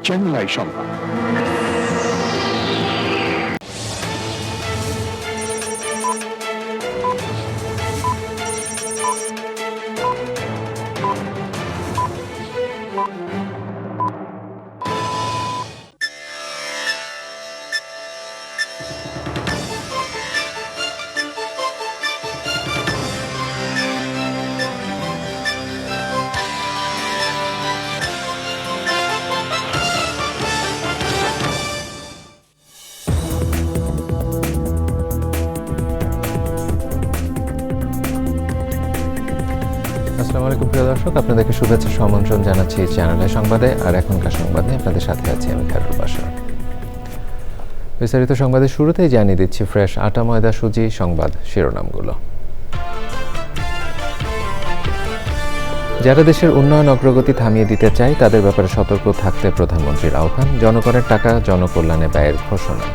Channel I সংবাদ। আসসালামু আলাইকুম প্রিয় দর্শক, আপনাদেরকে শুভেচ্ছা সমন্ত্রণ জানাচ্ছি চ্যানেলের সংবাদে। আর এখনকার সংবাদে আপনাদের সাথে আছি আমি খায়রুল বাশার। বিস্তারিত সংবাদের শুরুতেই জানিয়ে দিচ্ছি ফ্রেশ আটা ময়দা সুজি সংবাদ শিরোনামগুলো। যারা দেশের উন্নয়ন অগ্রগতি থামিয়ে দিতে চায় তাদের ব্যাপারে সতর্ক থাকতে প্রধানমন্ত্রীর আহ্বান। জনগণের টাকা জনকল্যাণে ব্যয়ের ঘোষণা।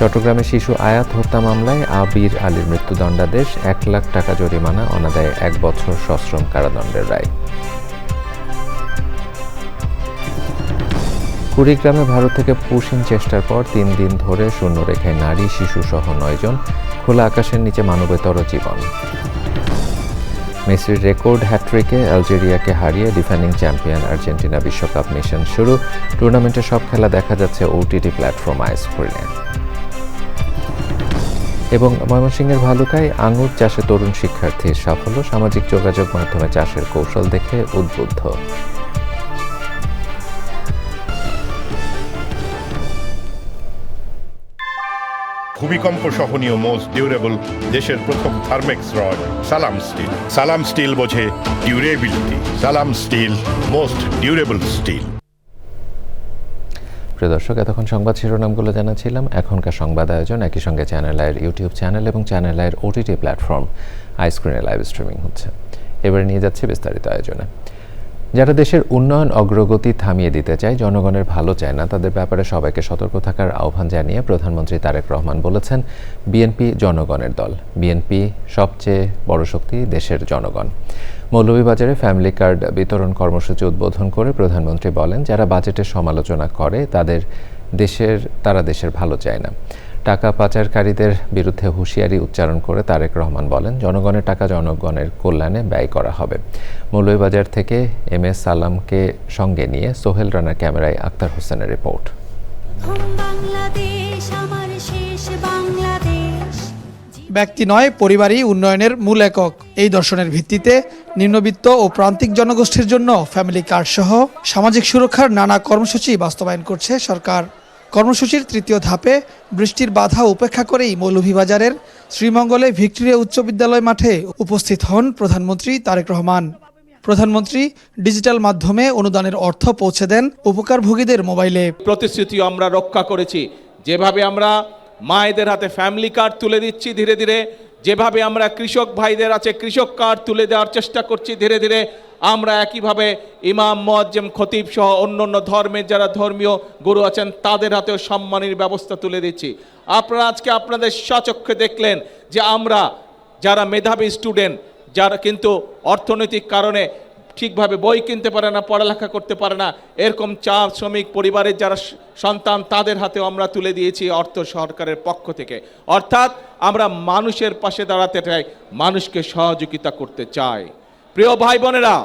চট্টগ্রামে শিশু আয়াত হত্যা মামলায় আবির আলীর মৃত্যুদণ্ডাদেশ, 1 লাখ টাকা জরিমানা, অনাদায়ে 1 বছর সশ্রম কারাদণ্ডের রায়। কুড়িগ্রামে ভারত থেকে পুশিং চেষ্টার পর 3 দিন ধরে শূন্যরেখায় নারী শিশুসহ 9 জন, খোলা আকাশের নিচে মানবেতর জীবন। মেসির রেকর্ড হ্যাট্রিকে আলজেরিয়াকে হারিয়ে ডিফেন্ডিং চ্যাম্পিয়ন আর্জেন্টিনা বিশ্বকাপ মিশন শুরু। টুর্নামেন্টের সব খেলা দেখা যাচ্ছে ওটিটি প্ল্যাটফর্ম আইস্ক্রিনে। এবং ময়মনসিংহের ভালুকায় আঙুর চাষে তরুণ শিক্ষার্থীর সাফল্য, সামাজিক যোগাযোগ মাধ্যমে চাষের কৌশল দেখে উদ্বুদ্ধ। ভূমিকম্প সহনীয় মোস্ট ডিউরেবল দেশের প্রথম থার্মেক্স রড সালাম স্টিল। সালাম স্টিল বোঝে ডিউরেবিলিটি। সালাম স্টিল, মোস্ট ডিউরেবল স্টিল। প্রিয় দর্শক, এতক্ষণ সংবাদ শিরোনামগুলো জানাচ্ছিলাম। এখনকার সংবাদ আয়োজন একই সঙ্গে চ্যানেল আইয়ের ইউটিউব চ্যানেল এবং চ্যানেল আইয়ের ওটিটি প্ল্যাটফর্ম আইস্ক্রিনে লাইভ স্ট্রিমিং হচ্ছে। এবারে নিয়ে যাচ্ছে বিস্তারিত আয়োজনে। যারা দেশের উন্নয়ন অগ্রগতি থামিয়ে দিতে চায়, জনগণের ভালো চায় না, তাদের ব্যাপারে সবাইকে সতর্ক থাকার আহ্বান জানিয়ে প্রধানমন্ত্রী তারেক রহমান বলেছেন, বিএনপি জনগণের দল। বিএনপি সবচেয়ে বড় শক্তি দেশের জনগণ। মৌলভীবাজারে ফ্যামিলি কার্ড বিতরণ কর্মসূচি উদ্বোধন করে প্রধানমন্ত্রী বলেন, যারা বাজেটের সমালোচনা করে তারা দেশের ভালো চায় না। টাকা পাচারকারীদের বিরুদ্ধে হুঁশিয়ারি উচ্চারণ করে তারেক রহমান বলেন, জনগণের টাকা জনগণের কল্যাণে ব্যয় করা হবে। মৌলভীবাজার থেকে MS সালামকে সঙ্গে নিয়ে সোহেল রানার ক্যামেরায় আক্তার হোসেনের রিপোর্ট। ব্যক্তি নয়, পরিবারই উন্নয়নের মূল একক। এই দর্শনের ভিত্তিতে নিম্নবিত্ত ও প্রান্তিক জনগোষ্ঠীর জন্য ফ্যামিলি কার্ড সহ সামাজিক সুরক্ষার নানা কর্মসূচি বাস্তবায়ন করছে সরকার। কর্মসূচির তৃতীয় ধাপে বৃষ্টির বাধা উপেক্ষা করেই মৌলভীবাজারের শ্রীমঙ্গলে ভিক্টোরিয়া উচ্চ বিদ্যালয় মাঠে উপস্থিত হন প্রধানমন্ত্রী তারেক রহমান। প্রধানমন্ত্রী ডিজিটাল মাধ্যমে অনুদানের অর্থ পৌঁছে দেন উপকারভোগীদের মোবাইলে। প্রতিশ্রুতি আমরা রক্ষা করেছি। যেভাবে আমরা মায়েদের হাতে ফ্যামিলি কার্ড তুলে দিচ্ছি ধীরে ধীরে, যেভাবে আমরা কৃষক ভাইদের আছে কৃষক কার্ড তুলে দেওয়ার চেষ্টা করছি ধীরে ধীরে, আমরা একইভাবে ইমাম মুয়াজ্জিম খতিব সহ অন্যান্য ধর্মের যারা ধর্মীয় গুরু আছেন তাদের হাতেও সম্মানের ব্যবস্থা তুলে দিচ্ছি। আপনারা আজকে আপনাদের স্বচক্ষে দেখলেন যে আমরা যারা মেধাবী স্টুডেন্ট, যারা কিন্তু অর্থনৈতিক কারণে ঠিকভাবে বই কিনতে পারে না, পড়ালেখা করতে পারে না, এরকম চা শ্রমিক পরিবারের যারা সন্তান তাদের হাতেও আমরা তুলে দিয়েছি অর্থ সরকারের পক্ষ থেকে। অর্থাৎ আমরা মানুষের পাশে দাঁড়াতে চাই, মানুষকে সহযোগিতা করতে চাই। প্রিয় ভাই বোনেরা,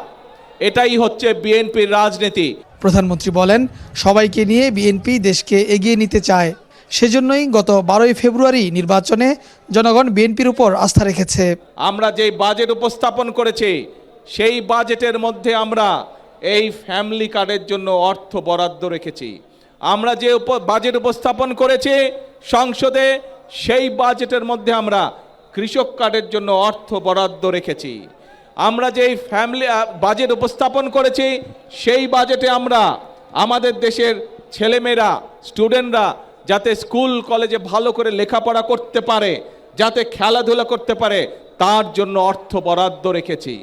এটাই হচ্ছে বিএনপির রাজনীতি। প্রধানমন্ত্রী বলেন, সবাইকে নিয়ে বিএনপি দেশকে এগিয়ে নিতে চায়। সেজন্যই গত 12ই ফেব্রুয়ারি নির্বাচনে জনগণ বিএনপির উপর আস্থা রেখেছে। আমরা যে বাজেট উপস্থাপন করেছি সেই বাজেটের মধ্যে আমরা এই ফ্যামিলি কার্ডের জন্য অর্থ বরাদ্দ রেখেছি। আমরা যে বাজেট উপস্থাপন করেছি সংসদে সেই বাজেটের মধ্যে আমরা কৃষক কার্ডের জন্য অর্থ বরাদ্দ রেখেছি। আমরা যেই ফ্যামিলি বাজেট উপস্থাপন করেছি সেই বাজেটে আমরা আমাদের দেশের ছেলেমেয়েরা স্টুডেন্টরা যাতে স্কুল কলেজে ভালো করে লেখাপড়া করতে পারে, যাতে খেলাধুলা করতে পারে, তার জন্য অর্থ বরাদ্দ রেখেছি।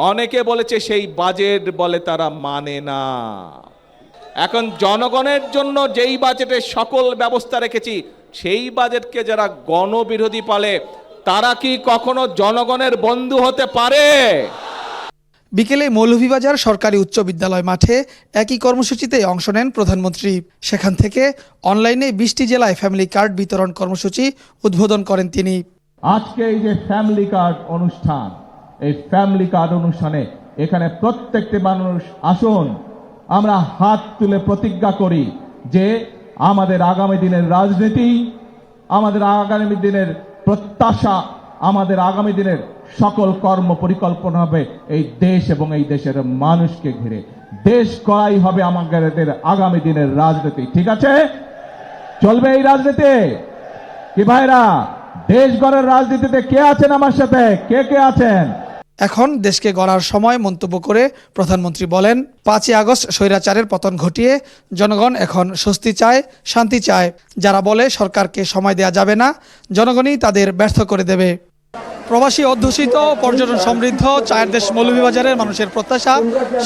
অনেকে বলেছে সেই বাজেট বলে তারা মানে না। এখন জনগণের জন্য যেই বাজেটে সকল ব্যবস্থা রেখেছি সেই বাজেটকে যারা গণবিরোধী বলে তারা কি কখনো জনগণের বন্ধু হতে পারে? বিকেলে মৌলভীবাজার সরকারি উচ্চ বিদ্যালয় মাঠে একই কর্মসূচিতে অংশ নেন প্রধানমন্ত্রী। সেখান থেকে অনলাইনে 20টি জেলায় ফ্যামিলি কার্ড বিতরণ কর্মসূচি উদ্বোধন করেন তিনি। আজকে এই যে ফ্যামিলি কার্ড অনুষ্ঠান, এই ফ্যামিলি কার্ড অনুষ্ঠানে এখানে প্রত্যেকটি মানুষ আসুন, আমরা হাত তুলে প্রতিজ্ঞা করি যে আমাদের আগামী দিনের রাজনীতি, আমাদের আগামী দিনের প্রত্যাশা, আমাদের আগামী দিনের সকল কর্ম পরিকল্পনা হবে এই দেশ এবং এই দেশের মানুষকে ঘিরে। দেশ গড়াই হবে আমাদের আগামী দিনের রাজনীতি। ঠিক আছে, চলবে এই রাজনীতি কি ভাইরা? দেশ গড়ার রাজনীতিতে কে আছেন আমার সাথে? কে কে আছেন? এখন দেশকে গড়ার সময় মন্তব্য করে প্রধানমন্ত্রী বলেন, 5ই আগস্ট স্বৈরাচারের পতন ঘটিয়ে জনগণ এখন স্বস্তি চায়, শান্তি চায়। যারা বলে সরকারকে সময় দেয়া যাবে না, জনগণই তাদের ব্যর্থ করে দেবে। প্রবাসী অধ্যুষিত পর্যটন সমৃদ্ধ চায়ের দেশ মৌলভীবাজারের মানুষের প্রত্যাশা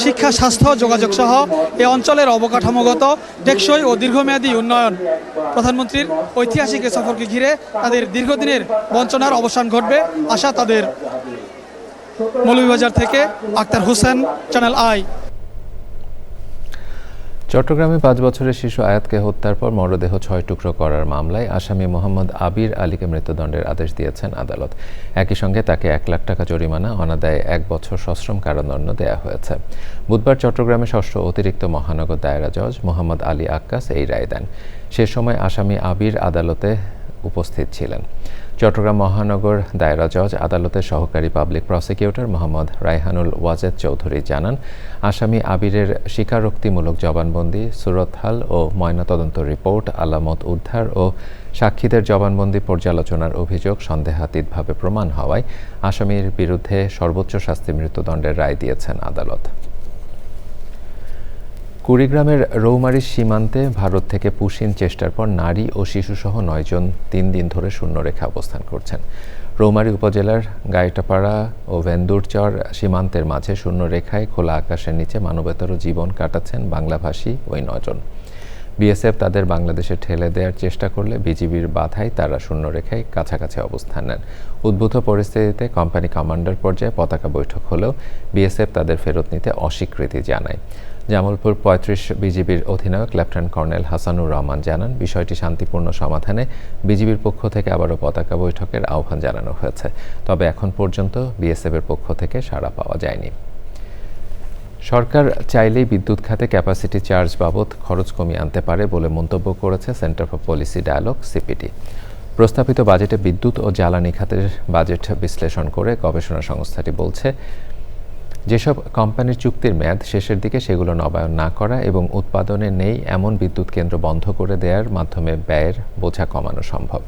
শিক্ষা, স্বাস্থ্য, যোগাযোগ সহ এ অঞ্চলের অবকাঠামোগত টেকসই ও দীর্ঘমেয়াদী উন্নয়ন। প্রধানমন্ত্রীর ঐতিহাসিক এ সফরকে ঘিরে তাদের দীর্ঘদিনের বঞ্চনার অবসান ঘটবে আশা তাদের। মৌলভীবাজার থেকে আক্তার হোসেন, চ্যানেল আই। চট্টগ্রামে 5 বছরের শিশু আয়াতকে হত্যার পর মরদেহ 6 টুকরো করার মামলায় আসামি মোহাম্মদ আবির আলীকে মৃত্যুদণ্ডের আদেশ দিয়েছেন আদালত। একই সঙ্গে তাকে 1 লাখ টাকা জরিমানা, অনাদায়ে 1 বছর সশ্রম কারাদণ্ড দেয়া হয়েছে। বুধবার চট্টগ্রামে 6ষ্ঠ অতিরিক্ত মহানগর দায়রা জজ মোহাম্মদ আলী আক্কাস এই রায় দেন। সে সময় আসামি আবির আদালতে উপস্থিত ছিলেন। চট্টগ্রাম মহানগর দায়রা জজ আদালতের সহকারী পাবলিক প্রসিকিউটর মোহাম্মদ রায়হানুল ওয়াজেদ চৌধুরী জানান, আসামি আবিরের স্বীকারোক্তিমূলক জবানবন্দি, সুরতহাল ও ময়নাতদন্ত রিপোর্ট, আলামত উদ্ধার ও সাক্ষীদের জবানবন্দি পর্যালোচনার অভিযোগ সন্দেহাতীতভাবে প্রমাণ হওয়ায় আসামির বিরুদ্ধে সর্বোচ্চ শাস্তি মৃত্যুদণ্ডের রায় দিয়েছেন আদালত। কুড়িগ্রামের রৌমারী সীমান্তে ভারত থেকে পুশিন চেষ্টার পর নারী ও শিশুসহ 9 জন 3 দিন ধরে শূন্যরেখা অবস্থান করছেন। রৌমারী উপজেলার গাইটাপাড়া ও ভেন্দুরচর সীমান্তের মাঝে শূন্যরেখায় খোলা আকাশের নিচে মানবেতর জীবন কাটাচ্ছেন বাংলাভাষী ওই 9 জন। বিএসএফ তাদের বাংলাদেশে ঠেলে দেওয়ার চেষ্টা করলে বিজিবির বাধায় তারা শূন্যরেখায় কাছাকাছি অবস্থান নেন। উদ্ভূত পরিস্থিতিতে কোম্পানি কমান্ডার পর্যায়ে পতাকা বৈঠক হলেও বিএসএফ তাদের ফেরত নিতে অস্বীকৃতি জানায়। জামালপুর 35 বিজিবির অধিনায়ক লেফটেন্যান্ট কর্নেল হাসানুর রহমান জানান, বিষয়টি শান্তিপূর্ণ সমাধানে বিজিবির পক্ষ থেকে আবারও পতাকা বৈঠকের আহ্বান জানানো হয়েছে। তবে এখন পর্যন্ত বিএসএফের পক্ষ থেকে সাড়া পাওয়া যায়নি। সরকার চাইলেই বিদ্যুৎ খাতে ক্যাপাসিটি চার্জ বাবদ খরচ কমিয়ে আনতে পারে বলে মন্তব্য করেছে Centre for Policy Dialogue CPD. প্রস্তাবিত বাজেটে বিদ্যুৎ ও জ্বালানি খাতের বাজেট বিশ্লেষণ করে গবেষণা সংস্থাটি বলছে, যেসব কোম্পানির চুক্তির মেয়াদ শেষের দিকে সেগুলো নবায়ন না করা এবং উৎপাদনে নেই এমন বিদ্যুৎ কেন্দ্র বন্ধ করে দেওয়ার মাধ্যমে ব্যয়ের বোঝা কমানো সম্ভব।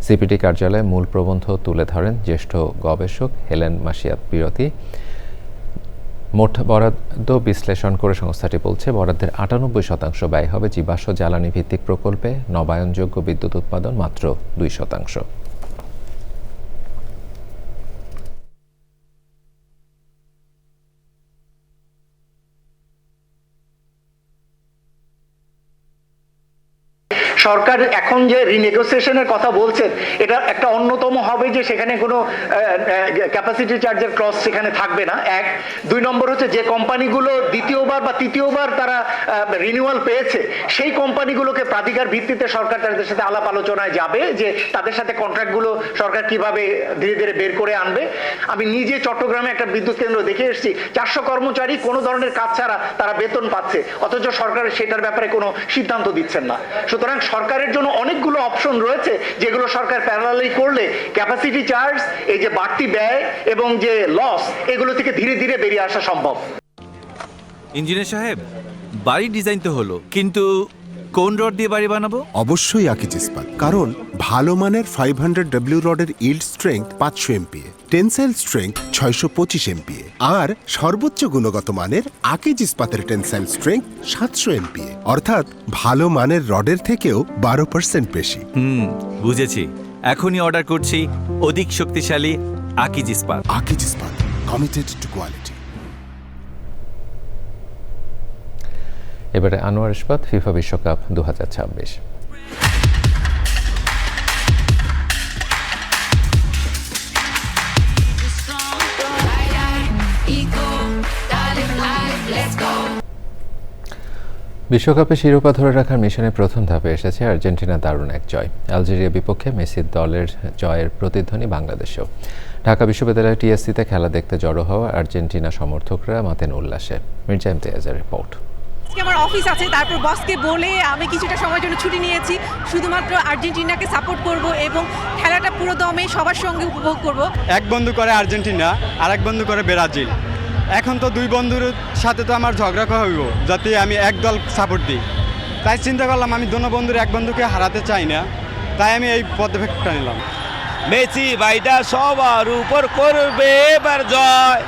সিপিডি কার্যালয়ে মূল প্রবন্ধ তুলে ধরেন জ্যেষ্ঠ গবেষক হেলেন মাসিয়াত বিরতি। মোট বরাদ্দ বিশ্লেষণ করে সংস্থাটি বলছে, বরাদ্দের 98% ব্যয় হবে জীবাশ্ম জ্বালানি ভিত্তিক প্রকল্পে, নবায়নযোগ্য বিদ্যুৎ উৎপাদন মাত্র 2%। সরকার এখন যে রিনেগোসিয়েশনের কথা বলছেন, এটা একটা অন্যতম হবে যে সেখানে কোনো ক্যাপাসিটি চার্জের ক্লজ সেখানে থাকবে না। 1 2 নম্বর হচ্ছে যে কোম্পানিগুলো দ্বিতীয়বার বা তৃতীয়বার তারা রিনিউয়াল পেয়েছে, সেই কোম্পানিগুলোকে প্রাধিকার ভিত্তিতে সরকার তাদের সাথে আলাপ আলোচনায় যাবে যে তাদের সাথে কন্ট্রাক্টগুলো সরকার কিভাবে ধীরে ধীরে বের করে আনবে। আমি নিজে চট্টগ্রামে একটা বিদ্যুৎ কেন্দ্র দেখে এসেছি, 400 কর্মচারী কোনো ধরনের কাজ ছাড়া তারা বেতন পাচ্ছে, অথচ সরকার সেটার ব্যাপারে কোনো সিদ্ধান্ত দিচ্ছেন না। সুতরাং সরকারের জন্য অনেকগুলো অপশন রয়েছে যেগুলো সরকার প্যারালালি করলে ক্যাপাসিটি চার্জ, এই যে বাড়তি ব্যয় এবং যে লস, এগুলো থেকে ধীরে ধীরে বেরিয়ে আসা সম্ভব। ইঞ্জিনিয়ার সাহেব, বাড়ি ডিজাইন তো হলো, কিন্তু কোন রড দিয়ে বাড়ি বানাবো? অবশ্যই আকিজ ইস্পাত, কারণ ভালো মানের 500W রডের yield strength 500 MPa, tensile strength 625 MPa আর সর্বোচ্চ গুণগত মানের আকিজ ইস্পাতের টেনসাইল স্ট্রেংথ 700 MPa, অর্থাৎ ভালো মানের রডের থেকেও 12% বেশি। বুঝেছি, এখনই অর্ডার করছি অধিক শক্তিশালী আকিজ ইস্পাত। আকিজ ইস্পাত, কমিটেড টু কোয়ালিটি। এবারে আনোয়ার ইস্পাত ফিফা বিশ্বকাপ 2026। Ego, বিশ্বকাপে শিরোপা ধরে রাখার মিশনে প্রথম ধাপে এসেছে আর্জেন্টিনা দারুণ এক জয়। আলজেরিয়া বিপক্ষে মেসির দলের জয়ের প্রতিধ্বনি বাংলাদেশেও। ঢাকা বিশ্ববিদ্যালয়ের টিএসসিতে খেলা দেখতে জড়ো হওয়া আর্জেন্টিনা সমর্থকরা মাতেন উল্লাসে। মির্জা ইমতিয়াজের রিপোর্ট। আজকে আমার অফিস আছে, তারপর বসকে বলে আমি কিছুটা সময়ের জন্য ছুটি নিয়েছি, শুধুমাত্র আর্জেন্টিনাকে সাপোর্ট করব এবং খেলাটা পুরো দমে সবার সঙ্গে উপভোগ করব। এক বন্ধু করে আর্জেন্টিনা আর এক বন্ধু করে ব্রাজিল। এখন তো দুই বন্ধুর সাথে তো আমার ঝগড়া হইব যাতে আমি এক দল সাপোর্ট দিই। তাই চিন্তা করলাম আমি দোনো বন্ধুর এক বন্ধুকে হারাতে চাই না, তাই আমি এই পদক্ষেপটা নিলাম। মেসি ভাইটা সবার উপর করবে এবার জয়।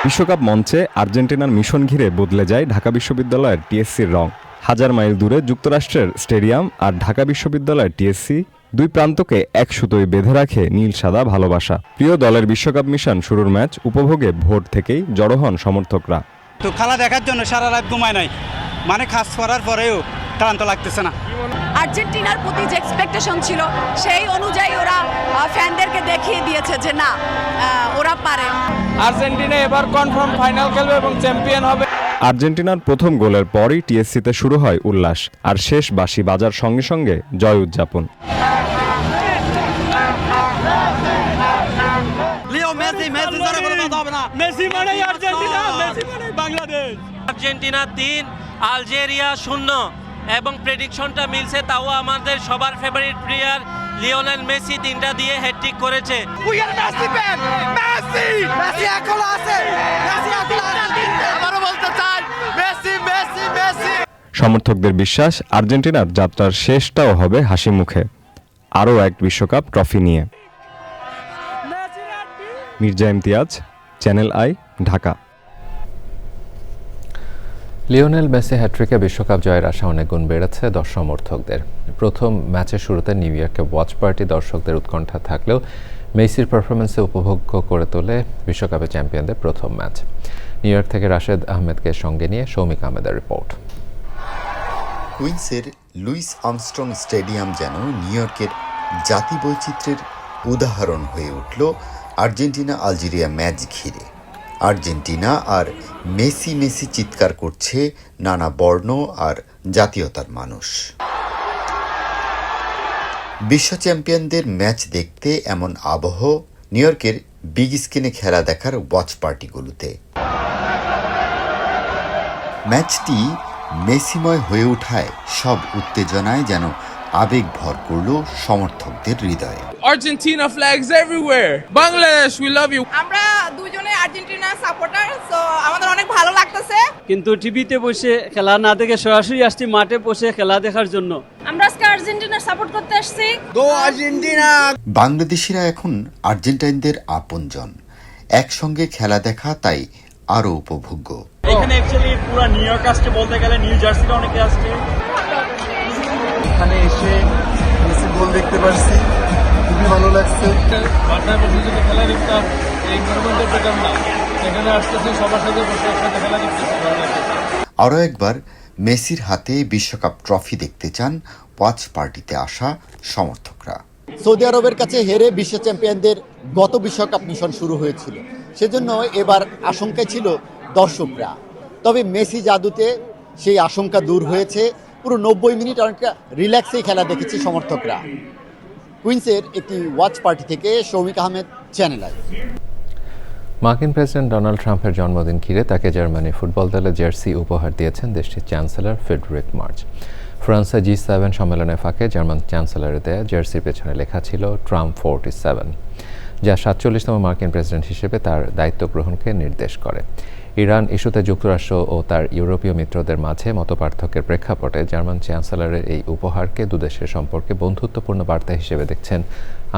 বিশ্বকাপ মঞ্চে আর্জেন্টিনার মিশন ঘিরে বদলে যায় ঢাকা বিশ্ববিদ্যালয়ের টিএসসির রং। হাজার মাইল দূরে যুক্তরাষ্ট্রের স্টেডিয়াম আর ঢাকা বিশ্ববিদ্যালয়ের টিএসসি, দুই প্রান্তকে এক সুতোয় বেঁধে রাখে নীল সাদা ভালোবাসা। প্রিয় দলের বিশ্বকাপ মিশন শুরুর ম্যাচ উপভোগে ভোর থেকেই জড়ো হন সমর্থকরা। তো খেলা দেখার জন্য সারা রাত ঘুমায় নাই, মানে খাস করার পরেও ক্লান্ত লাগতেছে না। আর্জেন্টিনার প্রতি যে এক্সপেকটেশন ছিল সেই অনুযায়ী ওরা ফ্যানদেরকে দেখিয়ে দিয়েছে যে না, ওরা পারে। আর্জেন্টিনা এবার কনফার্ম ফাইনাল খেলবে এবং চ্যাম্পিয়ন হবে। আর্জেন্টিনার প্রথম গোলের পরই টিএসসিতে শুরু হয় উল্লাস, আর শেষ বাঁশি বাজার সঙ্গে সঙ্গে জয় উদযাপন। আর্জেন্টিনা 3 আলজেরিয়া 0 এবং প্রেডিকশনটা মিলছে, তাও আমাদের সবার ফেভারিট প্লেয়ার লিওনেল মেসি 3টা দিয়ে হ্যাটট্রিক করেছে। সমর্থকদের বিশ্বাস আর্জেন্টিনার যাত্রার শেষটাও হবে হাসি মুখে, আরও এক বিশ্বকাপ ট্রফি নিয়ে। Mirza Imtiaz, channel I, Dhaka. Lionel Messi হ্যাট্রিকে বিশ্বকাপ জয়ের আশা অনেক গুণ বেড়েছে সমর্থকদের। প্রথম ম্যাচের শুরুতে নিউ ইয়র্কে ওয়াচ পার্টি দর্শকদের উৎকণ্ঠা থাকলেও মেসির পারফরমেন্সে উপভোগ্য করে তোলে বিশ্বকাপে চ্যাম্পিয়নদের প্রথম ম্যাচ। নিউ ইয়র্ক থেকে রাশেদ আহমেদকে সঙ্গে নিয়ে সৌমিক আহমেদের রিপোর্ট। কুইন্সের লুইস আর্মস্ট্রং স্টেডিয়াম যেন নিউ ইয়র্কের জাতি বৈচিত্র্যের উদাহরণ হয়ে উঠল আর্জেন্টিনা আলজেরিয়া ম্যাচ ঘিরে। আর্জেন্টিনা আর মেসি মেসি চিৎকার করছে নানা বর্ণ আর জাতীয়তার মানুষ। বিশ্ব চ্যাম্পিয়নদের ম্যাচ দেখতে এমন আবহ নিউ ইয়র্কের বিগ স্ক্রিনে খেলা দেখার ওয়াচ পার্টিগুলোতে। ম্যাচটি মেসিময় হয়ে ওঠায় সব উত্তেজনায় যেন আবেগ ভর করল সমর্থকদের হৃদয়ে। Argentina flags everywhere, Bangladesh we love you. আমরা দুজনে আর্জেন্টিনা সাপোর্টার, সো আমাদের অনেক ভালো লাগতেছে। কিন্তু টিভিতে বসে খেলা না দেখে সরাসরি আসছি মাঠে বসে খেলা দেখার জন্য। আমরা আজকে আর্জেন্টিনার সাপোর্ট করতে আসছি। বাংলাদেশিরা এখন আর্জেন্টাইনদের আপনজন, একসঙ্গে খেলা দেখা তাই আরো উপভোগ্য। এখানে অ্যাকচুয়ালি পুরো নিউ ইয়র্ক আসছে, বলতে গেলে নিউ জার্সিতে অনেকে আসছে। এখানে এসে মেসির গোল দেখতে পারছি, খুবই ভালো লাগছে। পার্টনার বসে যদি খেলা দেখতাম, এই গভর্নমেন্টের পেতাম না, সেখানে আসতেছে সবার সাথে বসে একসাথে খেলা দেখতেছি, ভালো লাগছে। আরও একবার মেসির হাতে বিশ্বকাপ ট্রফি দেখতে চান ওয়াচ পার্টিতে আসা সমর্থকরা। সৌদি আরবের কাছে হেরে বিশ্ব চ্যাম্পিয়নদের গত বিশ্বকাপ মিশন শুরু হয়েছিল, সেজন্য এবার আশঙ্কায় ছিল দর্শকরা। তবে মেসি জাদুতে সেই আশঙ্কা দূর হয়েছে। পুরো 90 মিনিট অনেকটা রিল্যাক্সেই খেলা দেখেছে সমর্থকরা। কুইন্সের একটি ওয়াচ পার্টি থেকে সৌমিক আহমেদ, চ্যানেল আই। মার্কিন প্রেসিডেন্ট ডোনাল্ড ট্রাম্পের জন্মদিন ঘিরে তাকে জার্মানি ফুটবল দলের জার্সি উপহার দিয়েছেন দেশটির চ্যান্সেলর ফ্রেডরিক মার্চ। ফ্রান্সে G7 সম্মেলনের ফাঁকে জার্মান চ্যান্সেলরের দেয়া জার্সির পেছনে লেখা ছিল ট্রাম্প 47, যা 47তম মার্কিন প্রেসিডেন্ট হিসেবে তার দায়িত্ব গ্রহণকে নির্দেশ করে। ইরান ইস্যুতে যুক্তরাষ্ট্র ও তার ইউরোপীয় মিত্রদের মাঝে মতপার্থক্যের প্রেক্ষাপটে জার্মান চ্যান্সেলরের এই উপহারকে দুদেশের সম্পর্কে বন্ধুত্বপূর্ণ বার্তা হিসেবে দেখছেন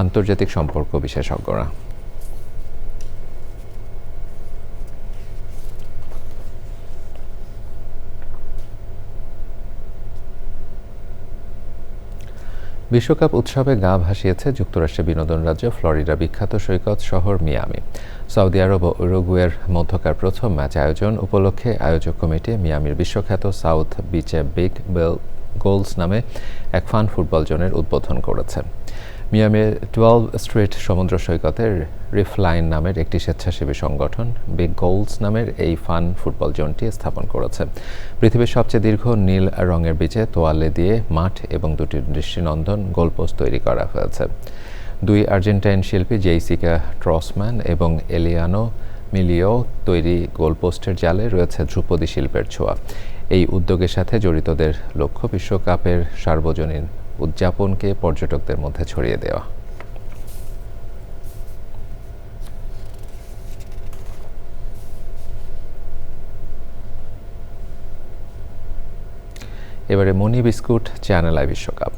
আন্তর্জাতিক সম্পর্ক বিশেষজ্ঞরা। বিশ্বকাপ উৎসবে গা ভাসিয়েছে যুক্তরাষ্ট্রের বিনোদন রাজ্য ফ্লোরিডা বিখ্যাত সৈকত শহর মিয়ামি। সৌদি আরব ও উরুগুয়ের মধ্যকার প্রথম ম্যাচ আয়োজন উপলক্ষে আয়োজক কমিটি মিয়ামির বিশ্বখ্যাত সাউথ বিচে বিগ বেল গোলস নামে এক ফান ফুটবল জোনের উদ্বোধন করেছে। মিয়ামির 12 স্ট্রিট সমুদ্র সৈকতের রিফ লাইন নামের একটি স্বেচ্ছাসেবী সংগঠন বিগ গোলস নামের এই ফান ফুটবল জোনটি স্থাপন করেছে। পৃথিবীর সবচেয়ে দীর্ঘ নীল রঙের বিচে তোয়ালে দিয়ে মাঠ এবং দুটি দৃষ্টিনন্দন গোলপোস্ট তৈরি করা হয়েছে। দুই আর্জেন্টাইন শিল্পী জেইসিকা ট্রসম্যান এবং এলিয়ানো মিলিও তৈরি গোলপোস্টের জালে রয়েছে ধ্রুপদী শিল্পের ছোঁয়া। এই উদ্যোগের সাথে জড়িতদের লক্ষ্য বিশ্বকাপের সার্বজনীন উদযাপনকে পর্যটকদের মধ্যে ছড়িয়ে দেওয়া। এবারে মনি বিস্কুট চ্যানেল আই বিশ্বকাপ।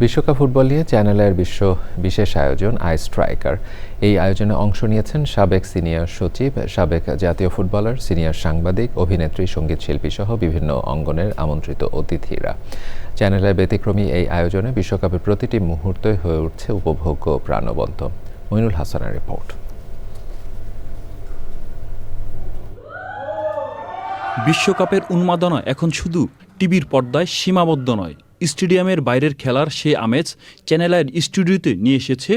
বিশ্বকাপ ফুটবল নিয়ে চ্যানেল আইয়ের বিশেষ আয়োজন আই স্ট্রাইকার। এই আয়োজনে অংশ নিয়েছেন সাবেক সিনিয়র সচিব, সাবেক জাতীয় ফুটবলার, সিনিয়র সাংবাদিক, অভিনেত্রী, সঙ্গীত শিল্পী সহ বিভিন্ন অঙ্গনের আমন্ত্রিত অতিথিরা। চ্যানেল আই ব্যতিক্রমী এই আয়োজনে বিশ্বকাপের প্রতিটি মুহূর্তই হয়ে উঠছে উপভোগ্য ও প্রাণবন্ত। মইনুল হাসানের রিপোর্ট। বিশ্বকাপের উন্মাদনা এখন শুধু টিভির পর্দায় সীমাবদ্ধ নয়। স্টেডিয়ামের বাইরের খেলার সে আমেজ চ্যানেল আইয়ের স্টুডিওতে নিয়ে এসেছে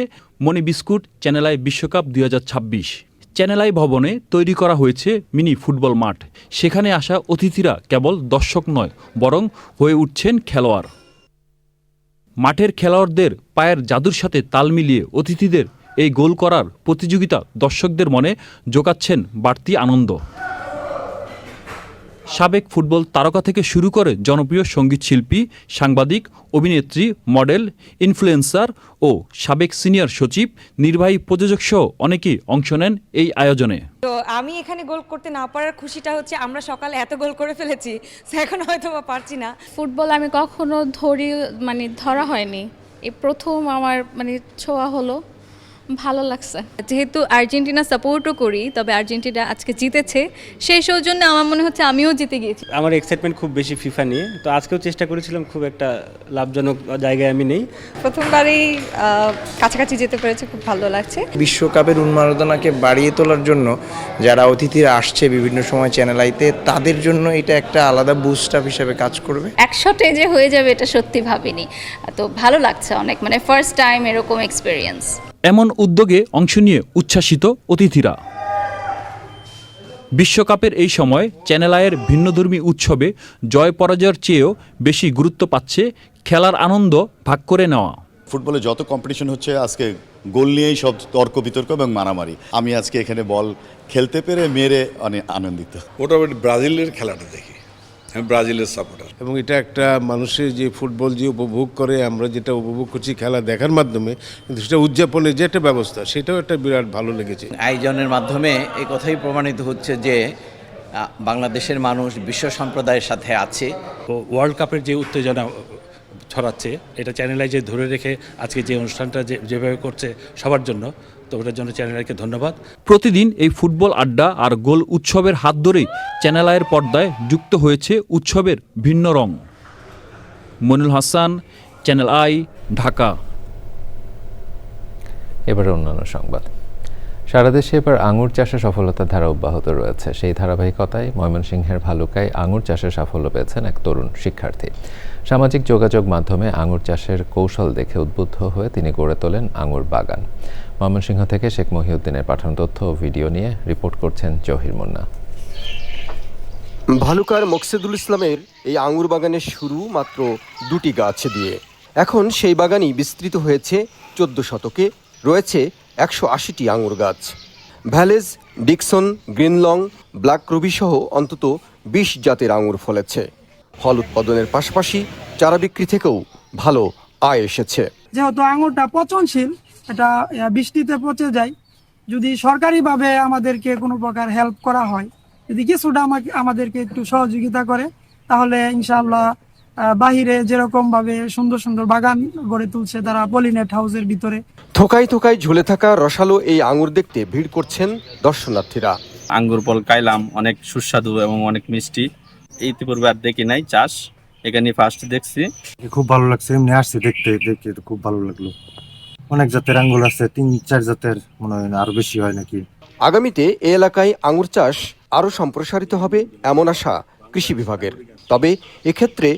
মনি বিস্কুট চ্যানেল আই বিশ্বকাপ 2026। চ্যানেল আই ভবনে তৈরি করা হয়েছে মিনি ফুটবল মাঠ। সেখানে আসা অতিথিরা কেবল দর্শক নয়, বরং হয়ে উঠছেন খেলোয়াড়। মাঠের খেলোয়াড়দের পায়ের জাদুর সাথে তাল মিলিয়ে অতিথিদের এই গোল করার প্রতিযোগিতা দর্শকদের মনে জোগাচ্ছেন বাড়তি আনন্দ। সাবেক ফুটবল তারকা থেকে শুরু করে জনপ্রিয় সঙ্গীত শিল্পী, সাংবাদিক, অভিনেত্রী, মডেল, ইনফ্লুয়েন্সার ও সাবেক সিনিয়র সচিব, নির্বাহী প্রযোজক সহ অনেকেই অংশ নেন এই আয়োজনে। তো আমি এখানে গোল করতে না পারার খুশিটা হচ্ছে আমরা সকালে এত গোল করে ফেলেছি, এখন হয়তো বা পারছি না। ফুটবল আমি কখনো ধরা হয়নি, এই প্রথম আমার ছোঁয়া হলো, ভালো লাগছে। যেহেতু আর্জেন্টিনা সাপোর্টও করি, তবে আর্জেন্টিনা আজকে জিতেছে, সেই সৌজন্যে আমার মনে হচ্ছে আমিও জিতে গিয়েছি। আমার এক্সাইটমেন্ট খুব বেশি ফিফা নিয়ে, তো আজকেও চেষ্টা করেছিলাম, খুব একটা লাভজনক জায়গায় আমি নেই। প্রথমবারই কাছাকাছি যেতে পেরেছে, খুব ভালো লাগছে। বিশ্বকাপের উন্মাদনাকে বাড়িয়ে তোলার জন্য যারা অতিথিরা আসছে বিভিন্ন সময় চ্যানেল আইতে, তাদের জন্য এটা একটা আলাদা বুস্ট আপ হিসেবে কাজ করবে। 100 যে হয়ে যাবে এটা সত্যি ভাবিনি, তো ভালো লাগছে অনেক, ফার্স্ট টাইম এরকম এক্সপেরিয়েন্স। এমন উদ্যোগে অংশ নিয়ে উচ্ছ্বাসিত অতিথিরা। বিশ্বকাপের এই সময় চ্যানেল আইয়ের ভিন্নধর্মী উৎসবে জয় পরাজয়ের চেয়েও বেশি গুরুত্ব পাচ্ছে খেলার আনন্দ ভাগ করে নেওয়া। ফুটবলে যত কম্পিটিশন হচ্ছে, আজকে গোল নিয়েই সব তর্ক বিতর্ক এবং মারামারি। আমি আজকে এখানে বল খেলতে পেরে মেরে অনেক আনন্দিত। মোটামুটি ব্রাজিলের খেলাটা দেখি, আমি ব্রাজিলের সাপোর্টার। এবং এটা একটা মানুষের যে ফুটবল যে উপভোগ করে, আমরা যেটা উপভোগ করছি খেলা দেখার মাধ্যমে, কিন্তু সেটা উদযাপনের যে একটা ব্যবস্থা, সেটাও একটা বিরাট ভালো লেগেছে। আয়োজনের মাধ্যমে এই কথাই প্রমাণিত হচ্ছে যে বাংলাদেশের মানুষ বিশ্ব সম্প্রদায়ের সাথে আছে। ওয়ার্ল্ড কাপের যে উত্তেজনা ছড়াচ্ছে, এটা চ্যানেল আই যে ধরে রেখে আজকে যে অনুষ্ঠানটা যেভাবে করছে সবার জন্য, তো ওটার জন্য চ্যানেল আইকে ধন্যবাদ। প্রতিদিন এই ফুটবল আড্ডা আর গোল উৎসবের হাত ধরেই চ্যানেল আইয়ের পর্দায় যুক্ত হয়েছে উৎসবের ভিন্ন রং। Monirul Hasan, channel I, Dhaka. এবারে অন্যান্য সংবাদ। সারা দেশে এবার আঙুর চাষে সফলতার ধারা অব্যাহত রয়েছে। সেই ধারাবাহিকতায় ময়মনসিংহের ভালুকায় আঙুর চাষে সাফল্য পেয়েছেন এক তরুণ শিক্ষার্থী। সামাজিক যোগাযোগ মাধ্যমে আঙুর চাষের কৌশল দেখে উদ্বুদ্ধ হয়ে তিনি গড়ে তোলেন আঙুর বাগান। ময়মনসিংহ থেকে শেখ মহিউদ্দিনের পাঠানো তথ্য ও ভিডিও নিয়ে রিপোর্ট করছেন জহির মুন্না। ভালুকার মকসেদুল ইসলামের এই আঙুর বাগানের শুরু মাত্র 2টি গাছ দিয়ে। এখন সেই বাগানই বিস্তৃত হয়েছে 14 শতকে, রয়েছে 180টি আঙুর গাছ। ভ্যালেজ, ডিকসন, গ্রিনলং, ব্ল্যাক রুবি সহ অন্তত 20 জাতের আঙুর ফলেছে। ফল উৎপাদনের পাশাপাশি চারা বিক্রি থেকেও ভালো আয় এসেছে। যেহেতু আঙুরটা পচনশীল, এটা বৃষ্টিতে পচে যায়, যদি সরকারিভাবে আমাদেরকে কোনো প্রকার হেল্প করা হয়, যদি কিছুটা আমাদেরকে একটু সহযোগিতা করে, তাহলে ইনশাআল্লাহ বাহিরে যেরকম ভাবে সুন্দর সুন্দর বাগান গড়ে তুলছে তারা পলিনেট হাউসের ভিতরে, থোকায় থোকায় ঝুলে থাকা রসালো এই আঙুর দেখতে ভিড় করছেন দর্শনার্থীরা। আঙ্গুর ফল খাইলাম, অনেক সুস্বাদু এবং অনেক মিষ্টি। ইতিপূর্বে আর দেখি নাই চাষ, এখানে ফার্স্ট দেখছি, খুব ভালো লাগছে। এমনি আসছে দেখতে খুব ভালো লাগলো। অনেক জাতের আঙ্গুর আছে, 3-4 জাতের মনে হয়, আরো বেশি হয় নাকি। আগামীতে এ এলাকায় আঙুর চাষ আরও সম্প্রসারিত হবে এমন আশা কৃষি বিভাগের। তবে এক্ষেত্রে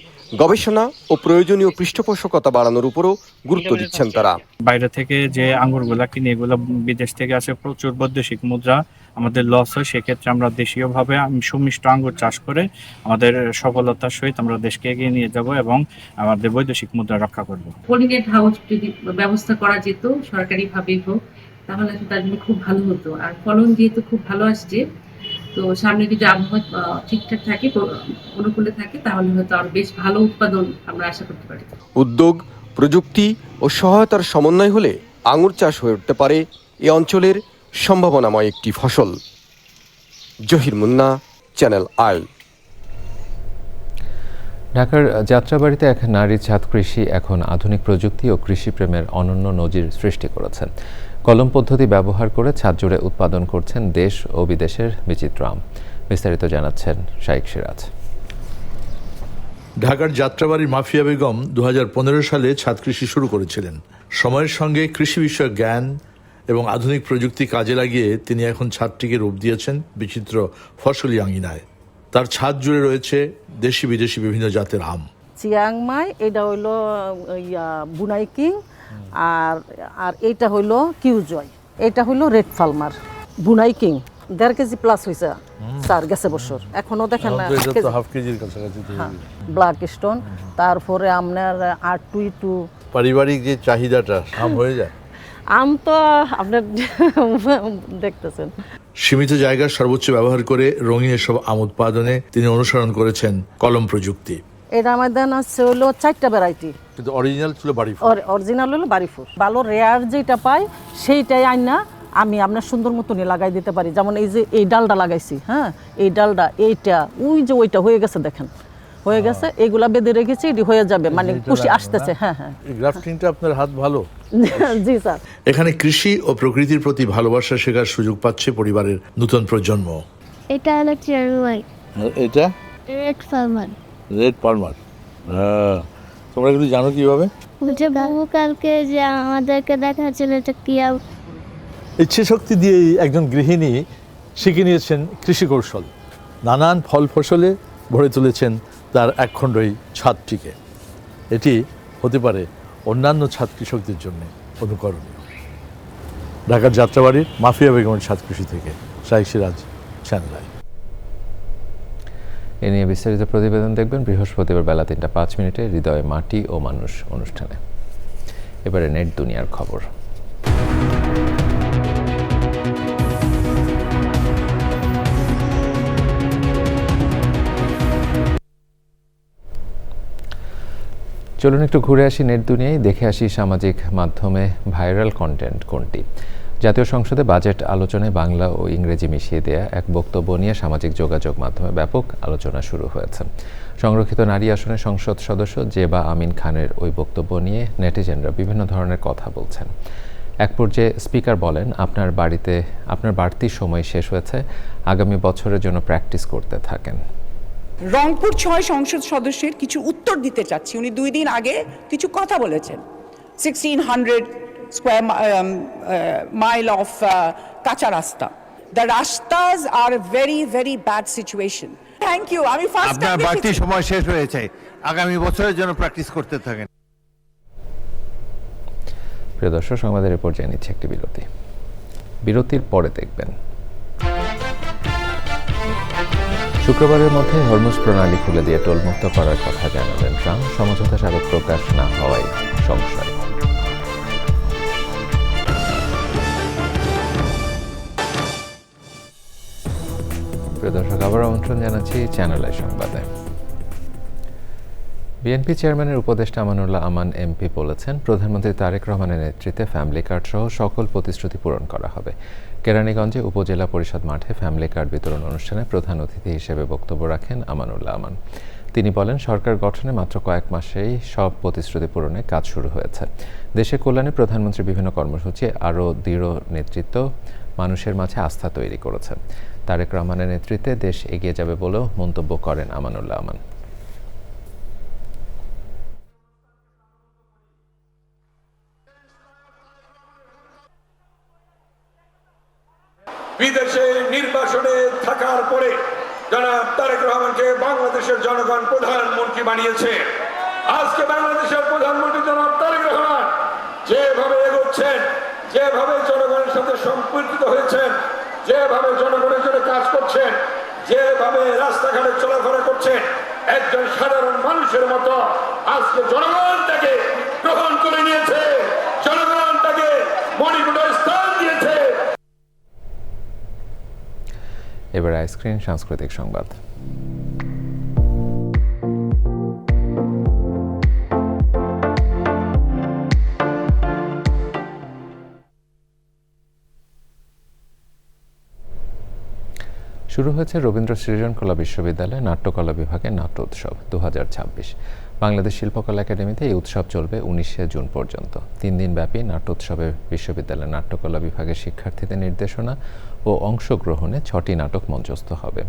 গবেষণা ও প্রয়োজনীয় পৃষ্ঠপোষকতা বাড়ানোর উপরও গুরুত্ব দিচ্ছেন তারা। বাইরে থেকে যে আঙ্গুরগুলা কিনে এগুলো বিদেশ থেকে আসে প্রচুর বৈদেশিক মুদ্রা, আমাদের লস হয়। সেক্ষেত্রে আমরা দেশীয়ভাবে সুমিষ্ট আঙ্গুর চাষ করে আমাদের সফলতার সহিত আমরা দেশকে এগিয়ে নিয়ে যাব এবং আমাদের বৈদেশিক মুদ্রা রক্ষা করব। পলিনেট হাউস যদি ব্যবস্থা করা যেত সরকারিভাবেই হোক, তাহলে তার জন্য খুব ভালো হতো। আর ফলন যেহেতু খুব ভালো আসছে, তো সামনে যদি আবহাওয়া ঠিকঠাক থাকে, অনুকূলে থাকে, তাহলে হয়তো আরো বেশ ভালো উৎপাদন আমরা আশা করতে পারি। উদ্যোগ, প্রযুক্তি ও সহায়তার সমন্বয় হলে আঙুর চাষ হয়ে উঠতে পারে এ অঞ্চলের সম্ভাবনাময় একটি ফসল। Zahir Munna, channel I. ঢাকার যাত্রাবাড়িতে এক নারী ছাদ কৃষি এখন আধুনিক প্রযুক্তি ও কৃষিপ্রেমের অনন্য নজির সৃষ্টি করেছে। কলম পদ্ধতি ব্যবহার করে ছাদ জুড়ে উৎপাদন করছেন দেশ ও বিদেশের বিচিত্র আম। বিস্তারিত জানাচ্ছেন শাইখ সিরাজ। ঢাকার যাত্রাবাড়ির মাফিয়া বেগম 2015 সালে ছাদ কৃষি শুরু করেছিলেন। সময়ের সঙ্গে কৃষি বিষয়ক জ্ঞান এবং আধুনিক প্রযুক্তি কাজে লাগিয়ে তিনি এখন ছাদটিকে রূপ দিয়েছেন বিচিত্র ফসলি আঙিনায়। তার ছাদ জুড়ে রয়েছে দেশি বিদেশি বিভিন্ন জাতের আম। চিয়াংমাই, এটা হইলো বুনাই কিং, আর এইটা হইলো কিউজয়, এটা হইলো red farmer. Brunei king 1.5 KG plus হয়েছে স্যার গেছে বছর, এখনো দেখেন না হাফ কেজির কাছাকাছি। ব্ল্যাক স্টোন, তারপরে আপনার R22। পারিবারিক যে চাহিদাটা আম হয়ে যায়। আম তো আপনার দেখতেছেন। সীমিত জায়গার সর্বোচ্চ ব্যবহার করে রঙিন এসব আম উৎপাদনে তিনি অনুসরণ করেছেন কলম প্রযুক্তি। এটা আমাদের আছে হলো 4টা ভ্যারাইটি, কিন্তু অরিজিনাল ছিল বাড়িফুল। অরিজিনাল হলো বাড়িফুল। ভালো রেয়ার যেটা পাই সেইটাই আইনা আমি আপনার সুন্দর মতনই লাগাই দিতে পারি। যেমন এই যে এই ডালটা লাগাইছি, হ্যাঁ, এই ডালটা, এইটা, ওই যে ওইটা হয়ে গেছে, দেখেন হয়ে গেছে, এইগুলা বেঁধে রেখেছি, এটি হয়ে যাবে, মানে খুশি আসতেছে। হ্যাঁ হ্যাঁ, এই গ্রাফটিংটা আপনার হাত ভালো। জি স্যার। এখানে কৃষি ও প্রকৃতির প্রতি ভালোবাসা শেখার সুযোগ পাচ্ছে পরিবারের নতুন প্রজন্ম। এটা হলো চেরি হোয়াইট। এটা রেড ফার্মার। Red farmer. তোমরা কিন্তু জানো কিভাবে? যে বাবু কালকে যে আমাদেরকে দেখাচ্ছিল এটা কি। ইচ্ছে শক্তি দিয়েই একজন গৃহিণী শিখে নিয়েছেন কৃষি কৌশল। নানান ফল ফসলে ভরে তুলেছেন তার একখণ্ডই ছাদটিকে। এটি হতে পারে অন্যান্য ছাদ কৃষকদের জন্য অনুকরণীয়। ঢাকার যাত্রাবাড়ির মাফিয়া বেগমের ছাদ কৃষি থেকে শাইখ সিরাজ, চ্যানেল আই। এ নিয়ে বিস্তারিত প্রতিবেদন দেখবেন বৃহস্পতিবার বেলা 3:05 হৃদয়ে মাটি ও মানুষ অনুষ্ঠানে। এবারে নেট দুনিয়ার খবর। চলুন একটু ঘুরে আসি নেট দুনিয়ায়, দেখে আসি সামাজিক মাধ্যমে ভাইরাল কন্টেন্ট কোনটি। জাতীয় সংসদে বাজেট আলোচনায় বাংলা ও ইংরেজি মিশিয়ে দেয়া এক বক্তব্য নিয়ে সামাজিক যোগাযোগ মাধ্যমে ব্যাপক আলোচনা শুরু হয়েছে। সংরক্ষিত নারী আসনের সংসদ সদস্য জেবা আমিন খানের ওই বক্তব্য নিয়ে নেটিজেনরা বিভিন্ন ধরনের কথা বলছেন। এক পর্যায়ে স্পিকার বলেন, আপনার বাড়তি সময় শেষ হয়েছে, আগামী বছরের জন্য প্র্যাকটিস করতে থাকেন। রংপুর 6 সংসদ সদস্যের কিছু উত্তর দিতে চাচ্ছি। উনি 2 দিন আগে কিছু কথা বলেছেন। 1600 স্কোয়ার মাইল অফ কাঁচা রাস্তা। দ্য রাস্তাস are very very bad situation. Thank you. আমি ফার্স্ট আপনার বাড়তি সময় শেষ হয়েছে, আগামী বছরের জন্য প্র্যাকটিস করতে থাকেন। প্রিয় দর্শক, সংবাদের পর্যায়ে নিচ্ছে একটি বিরতি। বিরতির পরে দেখবেন, শুক্রবারের মধ্যে হরমুজ প্রণালী খুলে দিয়ে টোলমুক্ত করার কথা জানালেন ট্রাম্প। সমঝোতা স্মারক প্রকাশ না হওয়ায় সংশয়। প্রিয় দর্শক, আবার আমন্ত্রণ জানাচ্ছি চ্যানেল আই সংবাদে। বিএনপি চেয়ারম্যানের উপদেষ্টা আমানুল্লাহ আমান এমপি বলেছেন, প্রধানমন্ত্রী তারেক রহমানের নেতৃত্বে ফ্যামিলি কার্ড সহ সকল প্রতিশ্রুতি পূরণ করা হবে। কেরানীগঞ্জে উপজেলা পরিষদ মাঠে ফ্যামিলি কার্ড বিতরণ অনুষ্ঠানে প্রধান অতিথি হিসেবে বক্তব্য রাখেন আমানুল্লাহ আমান। তিনি বলেন, সরকার গঠনে মাত্র কয়েক মাসেই সব প্রতিশ্রুতি পূরণে কাজ শুরু হয়েছে। দেশের কল্যাণে প্রধানমন্ত্রী বিভিন্ন কর্মসূচি আরও দৃঢ় নেতৃত্ব মানুষের মাঝে আস্থা তৈরি করেছে। তারেক রহমানের নেতৃত্বে দেশ এগিয়ে যাবে বলেও মন্তব্য করেন আমানুল্লাহ আমান। বিদেশে নির্বাসনে থাকার পরে জনাব তারেক রহমানকে বাংলাদেশের জনগণ প্রধানমন্ত্রী বানিয়েছে। আজকে বাংলাদেশের প্রধানমন্ত্রী জনাব তারেক রহমান যেভাবে এগোচ্ছেন, যেভাবে জনগণের সাথে সম্পর্কিত হয়েছেন, যেভাবে জনগণের জন্য কাজ করছেন, যেভাবে রাস্তাঘাটে চলাফেরা করছেন, একজন সাধারণ মানুষের মতো আজকে জনগণ তাকে গ্রহণ করে নিয়েছে, জনগণ তাকে মণিপুরে স্থান দিয়েছে। এবার আইস্ক্রিন সাংস্কৃতিক সংবাদ। শুরু হয়েছে রবীন্দ্র সৃজনকলা বিশ্ববিদ্যালয় নাট্যকলা বিভাগের নাট্য উৎসব 2026। বাংলাদেশ শিল্পকলা একাডেমিতে এই উৎসব চলবে 19শে জুন পর্যন্ত। 3 দিন ব্যাপী নাট্যোৎসবে বিশ্ববিদ্যালয়ের নাট্যকলা বিভাগের শিক্ষার্থীদের নির্দেশনা ও অংশগ্রহণে 6টি নাটক মঞ্চস্থ হবে।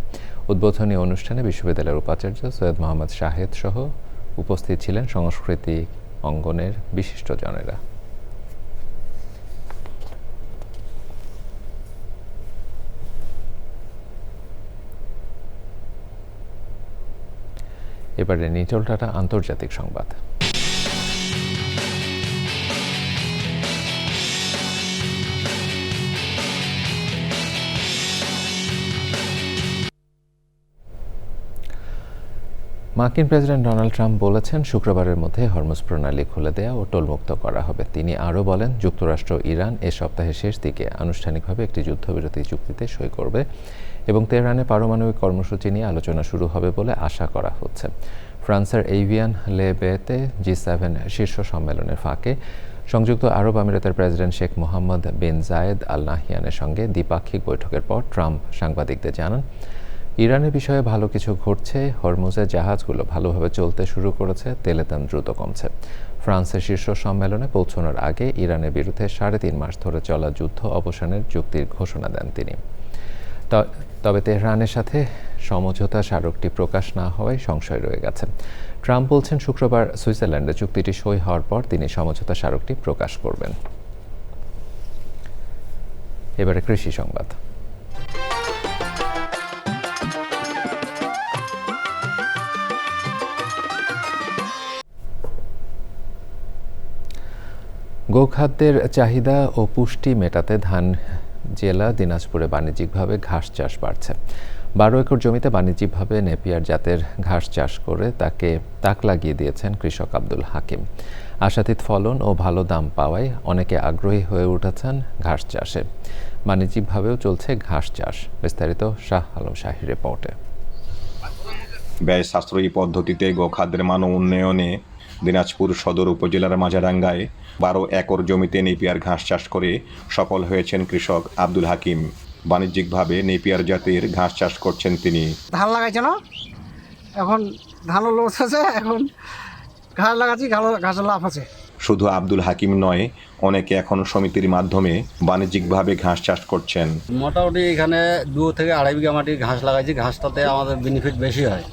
উদ্বোধনী অনুষ্ঠানে বিশ্ববিদ্যালয়ের উপাচার্য সৈয়দ মোহাম্মদ শাহেদ সহ উপস্থিত ছিলেন সংস্কৃতি অঙ্গনের বিশিষ্টজনেরা। এবারে নিটল টাটা আন্তর্জাতিক সংবাদ। মার্কিন প্রেসিডেন্ট ডোনাল্ড ট্রাম্প বলেছেন শুক্রবারের মধ্যে হরমুজ প্রণালী খুলে দেয়া ও টোলমুক্ত করা হবে। তিনি আরও বলেন যুক্তরাষ্ট্র ইরান এ সপ্তাহের শেষ দিকে আনুষ্ঠানিকভাবে একটি যুদ্ধবিরতি চুক্তিতে সই করবে এবং তেহরানে পারমাণবিক কর্মসূচি নিয়ে আলোচনা শুরু হবে বলে আশা করা হচ্ছে। ফ্রান্সের এইভিয়ান লেবেতে G7 শীর্ষ সম্মেলনের ফাঁকে সংযুক্ত আরব আমিরাতের প্রেসিডেন্ট শেখ মোহাম্মদ বিন জায়েদ আল নাহিয়ানের সঙ্গে দ্বিপাক্ষিক বৈঠকের পর ট্রাম্প সাংবাদিকদের জানান, ইরানের বিষয়ে ভালো কিছু ঘটছে, হরমুজের জাহাজগুলো ভালোভাবে চলতে শুরু করেছে, তেলের দাম দ্রুত কমছে। ফ্রান্সের শীর্ষ সম্মেলনে পৌঁছানোর আগে ইরানের বিরুদ্ধে 3.5 মাস ধরে চলা যুদ্ধ অবসানের চুক্তির ঘোষণা দেন তিনি। তবে তেহরানের সাথে সমঝোতা স্মারকটি প্রকাশ না হওয়ায় সংশয় রয়ে গেছে। ট্রাম্প বলছেন শুক্রবার সুইজারল্যান্ডে চুক্তিটি সই হওয়ার পর তিনি সমঝোতা স্মারকটি প্রকাশ করবেন। এবারে কৃষি সংবাদ। গোখাদ্যের চাহিদা ও পুষ্টি মেটাতে ধান জেলা দিনাজপুরে বাণিজ্যিকভাবে ঘাস চাষ বাড়ছে। 12 একর জমিতে বাণিজ্যিকভাবে নেপিয়ার জাতের ঘাস চাষ করে তাকে তাক লাগিয়ে দিয়েছেন কৃষক আব্দুল হাকিম। আশাতীত ফলন ও ভালো দাম পাওয়ায় অনেকে আগ্রহী হয়ে উঠেছেন ঘাস চাষে। বাণিজ্যিকভাবেও চলছে ঘাস চাষ। বিস্তারিত শাহ আলম শাহীর রিপোর্টে। ব্যয় সাশ্রয়ী পদ্ধতিতে গোখাদ্যের মান উন্নয়নে দিনাজপুর সদর উপজেলার মাঝারাঙ্গায় 12 একর জমিতে নেপিয়ার ঘাস চাষ করে সফল হয়েছেন কৃষক আব্দুল হাকিম। বাণিজ্যিকভাবে নেপিয়ার জাতের ঘাস চাষ করছেন তিনি। ধান লাগাইছে না, এখন ধানও লস আছে, এখন ঘাস লাগাচ্ছি, ঘাসের লাভ আছে। শুধু আব্দুল হাকিম নয়, অনেকে এখন সমিতির মাধ্যমে বাণিজ্যিকভাবে ঘাস চাষ করছেন। মোটামুটি এখানে 2 থেকে 2.5 বিঘা মাটির ঘাস লাগাইছি। ঘাসটাতে আমাদের বেনিফিট বেশি হয়,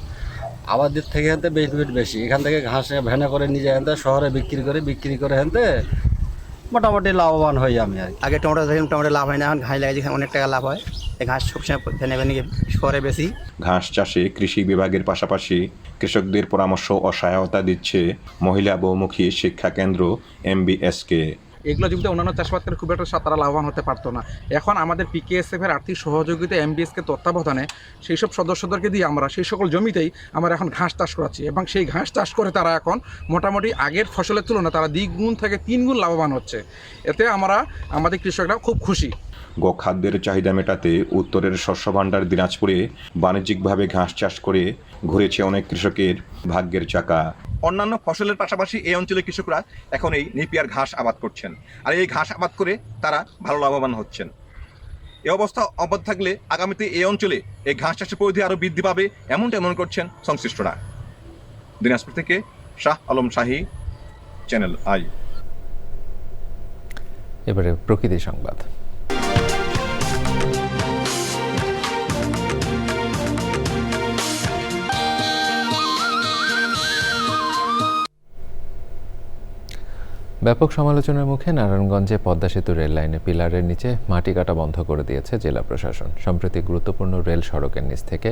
আবাদের থেকে হেনতে বেনিফিট বেশি। এখান থেকে ঘাস ভ্যানে করে নিজে হেনতে শহরে বিক্রি করে হেনতে মোটামুটি লাভবান হই আমি। আর আগে টমেটো লাভ হয় না, এখন ঘাস লাগাইছি, অনেক টাকা লাভ হয়। এই ঘাস সবসময় ভ্যানে শহরে বেশি। ঘাস চাষে কৃষি বিভাগের পাশাপাশি কৃষকদের পরামর্শ ও সহায়তা দিচ্ছে মহিলা বহুমুখী শিক্ষা কেন্দ্র MBSকে। এগুলো যদি অন্যান্য চাষাবাদ করে খুব একটা তারা লাভবান হতে পারতো না। এখন আমাদের PKSF-এর আর্থিক সহযোগিতা MBSকে তত্ত্বাবধানে সেই সব সদস্যদেরকে দিয়ে আমরা সেই সকল জমিতেই আমরা এখন ঘাস চাষ করাচ্ছি এবং সেই ঘাস চাষ করে তারা এখন মোটামুটি আগের ফসলের তুলনায় তারা 2 গুণ থেকে 3 গুণ লাভবান হচ্ছে। এতে আমাদের কৃষকরা খুব খুশি। গোখাদ্যের চাহিদা মেটাতে উত্তরের শস্য ভাণ্ডার দিনাজপুরে বাণিজ্যিকভাবে ঘাস চাষ করে ঘুরেছে অনেক কৃষকের ভাগ্যের চাকা। অন্যান্য ফসলের পাশাপাশি এই অঞ্চলের কৃষকরা এখন এই নেপিয়ার ঘাস আবাদ করছেন, আর এই ঘাস আবাদ করে তারা ভালো লাভবান হচ্ছেন। এই অবস্থা অব্যাহত থাকলে আগামীতে এই অঞ্চলে এই ঘাস চাষের পরিধি আরও বৃদ্ধি পাবে, এমনটা মনে করছেন সংশ্লিষ্টরা। দিনাজপুর থেকে শাহ আলম শাহী, চ্যানেল আই। এবারে প্রকৃতি সংবাদ। ব্যাপক সমালোচনার মুখে নারায়ণগঞ্জে পদ্মা সেতু রেল লাইনের পিলারের নিচে মাটি কাটা বন্ধ করে দিয়েছে জেলা প্রশাসন। সম্প্রতি গুরুত্বপূর্ণ রেল সড়কের নিচ থেকে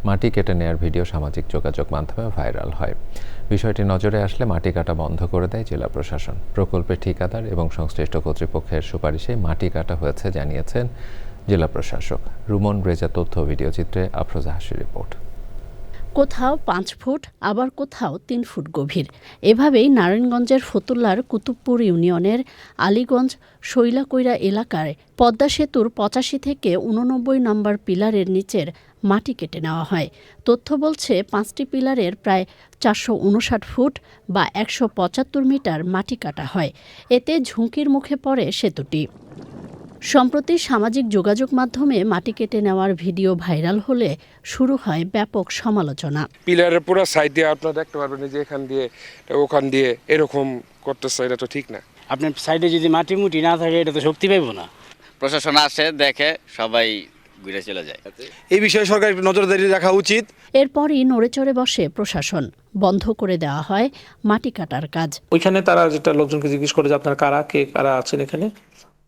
মাটি কেটে নেয়ার ভিডিও সামাজিক যোগাযোগ মাধ্যমে ভাইরাল হয়। বিষয়টি নজরে আসলে মাটি কাটা বন্ধ করে দেয় জেলা প্রশাসন। প্রকল্পের ঠিকাদার এবং সংশ্লিষ্ট কর্তৃপক্ষের সুপারিশে মাটি কাটা হয়েছে জানিয়েছেন জেলা প্রশাসক। রুমন রেজা তথ্য ভিডিওচিত্রে আফরোজা হাসির রিপোর্ট। কোথাও 5 ফুট আবার কোথাও 3 ফুট গভীর, এভাবেই নারায়ণগঞ্জের ফতুল্লার কুতুবপুর ইউনিয়নের আলীগঞ্জ শৈলাকৈরা এলাকায় পদ্মা সেতুর 85 থেকে 89 নম্বর পিলারের নিচের মাটি কেটে নেওয়া হয়। তথ্য বলছে 5টি পিলারের প্রায় 459 ফুট বা 175 মিটার মাটি কাটা হয়। এতে ঝুঁকির মুখে পড়ে সেতুটি। সম্প্রতি সামাজিক যোগাযোগ মাধ্যমে মাটি কেটে নেওয়ার ভিডিও ভাইরাল হলে শুরু হয় ব্যাপক সমালোচনা। পিলারের পুরো সাইড দিয়ে আপনারা দেখতে পারবেন যে এখান দিয়ে ওখান দিয়ে এরকম করতেছে, এটা তো ঠিক না। আপনার সাইডে যদি মাটি মুটি না থাকে এটা তো শক্তি পাইব না। প্রশাসন আসে, দেখে, সবাই ঘুরে চলে যায়। এই বিষয়ে সরকার নজরদারি রাখা উচিত। এরপরই নড়েচড়ে বসে প্রশাসন, বন্ধ করে দেওয়া হয় মাটি কাটার কাজ। ওইখানে তারা যেটা লোকজনকে জিজ্ঞেস করে যে আপনারা কারা আছেন এখানে,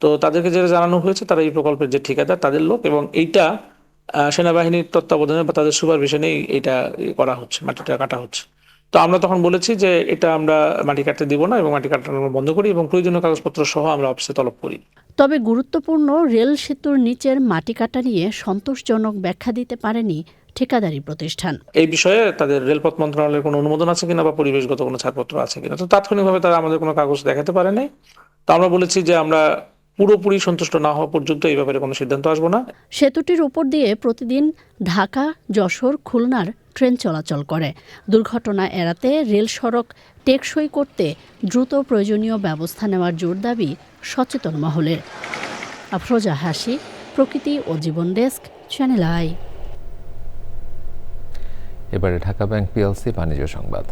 তো তাদেরকে যেটা জানানো হয়েছে তারা এই প্রকল্পের যে ঠিকাদার তাদের লোক, এবং এইটা সেনাবাহিনীর তত্ত্বাবধানে বা তাদের সুপারভিশনে এইটা করা হচ্ছে, মাটিটা কাটা হচ্ছে। তো আমরা তখন বলেছি যে এটা আমরা মাটি কাটতে দিব না এবং মাটি কাটা আমরা বন্ধ করি এবং প্রয়োজনীয় কাগজপত্র সহ আমরা অফিসে তলব করি। তবে গুরুত্বপূর্ণ রেল সেতুর নিচের মাটি কাটা নিয়ে সন্তোষজনক ব্যাখ্যা দিতে পারেনি ঠিকাদারি প্রতিষ্ঠান। এই বিষয়ে তাদের রেলপথ মন্ত্রণালয়ের কোনো অনুমোদন আছে কিনা বা পরিবেশগত কোনো ছাড়পত্র আছে কিনা, তো তাৎক্ষণিকভাবে তারা আমাদের কোনো কাগজ দেখাতে পারে নাই। তো আমরা বলেছি যে আমরা পুরোপুরি সন্তুষ্ট না হওয়া পর্যন্ত এই ব্যাপারে কোনো সিদ্ধান্ত আসবো না। সেতুটির উপর দিয়ে প্রতিদিন ঢাকা, যশোর, খুলনার ট্রেন চলাচল করে। দুর্ঘটনা এড়াতে রেল সড়ক টেকসই করতে দ্রুত প্রয়োজনীয় ব্যবস্থা নেওয়ার জোর দাবি সচেতন মহলের। আফরোজা হাসি, প্রকৃতি ও জীবন ডেস্ক, চ্যানেল আই। এবারে ঢাকা ব্যাংক পিএলসি বাণিজ্য সংবাদ।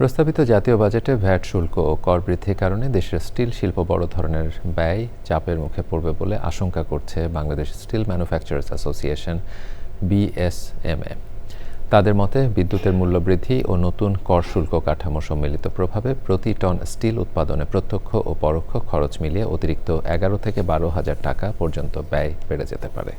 প্রস্তাবিত জাতীয় বাজেটে ভ্যাট শুল্ক ও কর বৃদ্ধির কারণে দেশের স্টিল শিল্প বড় ধরনের ব্যয় চাপের মুখে পড়বে বলে আশঙ্কা করছে Bangladesh still manufacturers association BSMA। তাদের মতে বিদ্যুতের মূল্য বৃদ্ধি ও নতুন কর শুল্ক কাঠামো সম্মিলিত প্রভাবে প্রতি টন স্টিল উৎপাদনে প্রত্যক্ষ ও পরোক্ষ খরচ মিলিয়ে অতিরিক্ত 11 থেকে 12 হাজার টাকা পর্যন্ত ব্যয় বেড়ে যেতে পারে।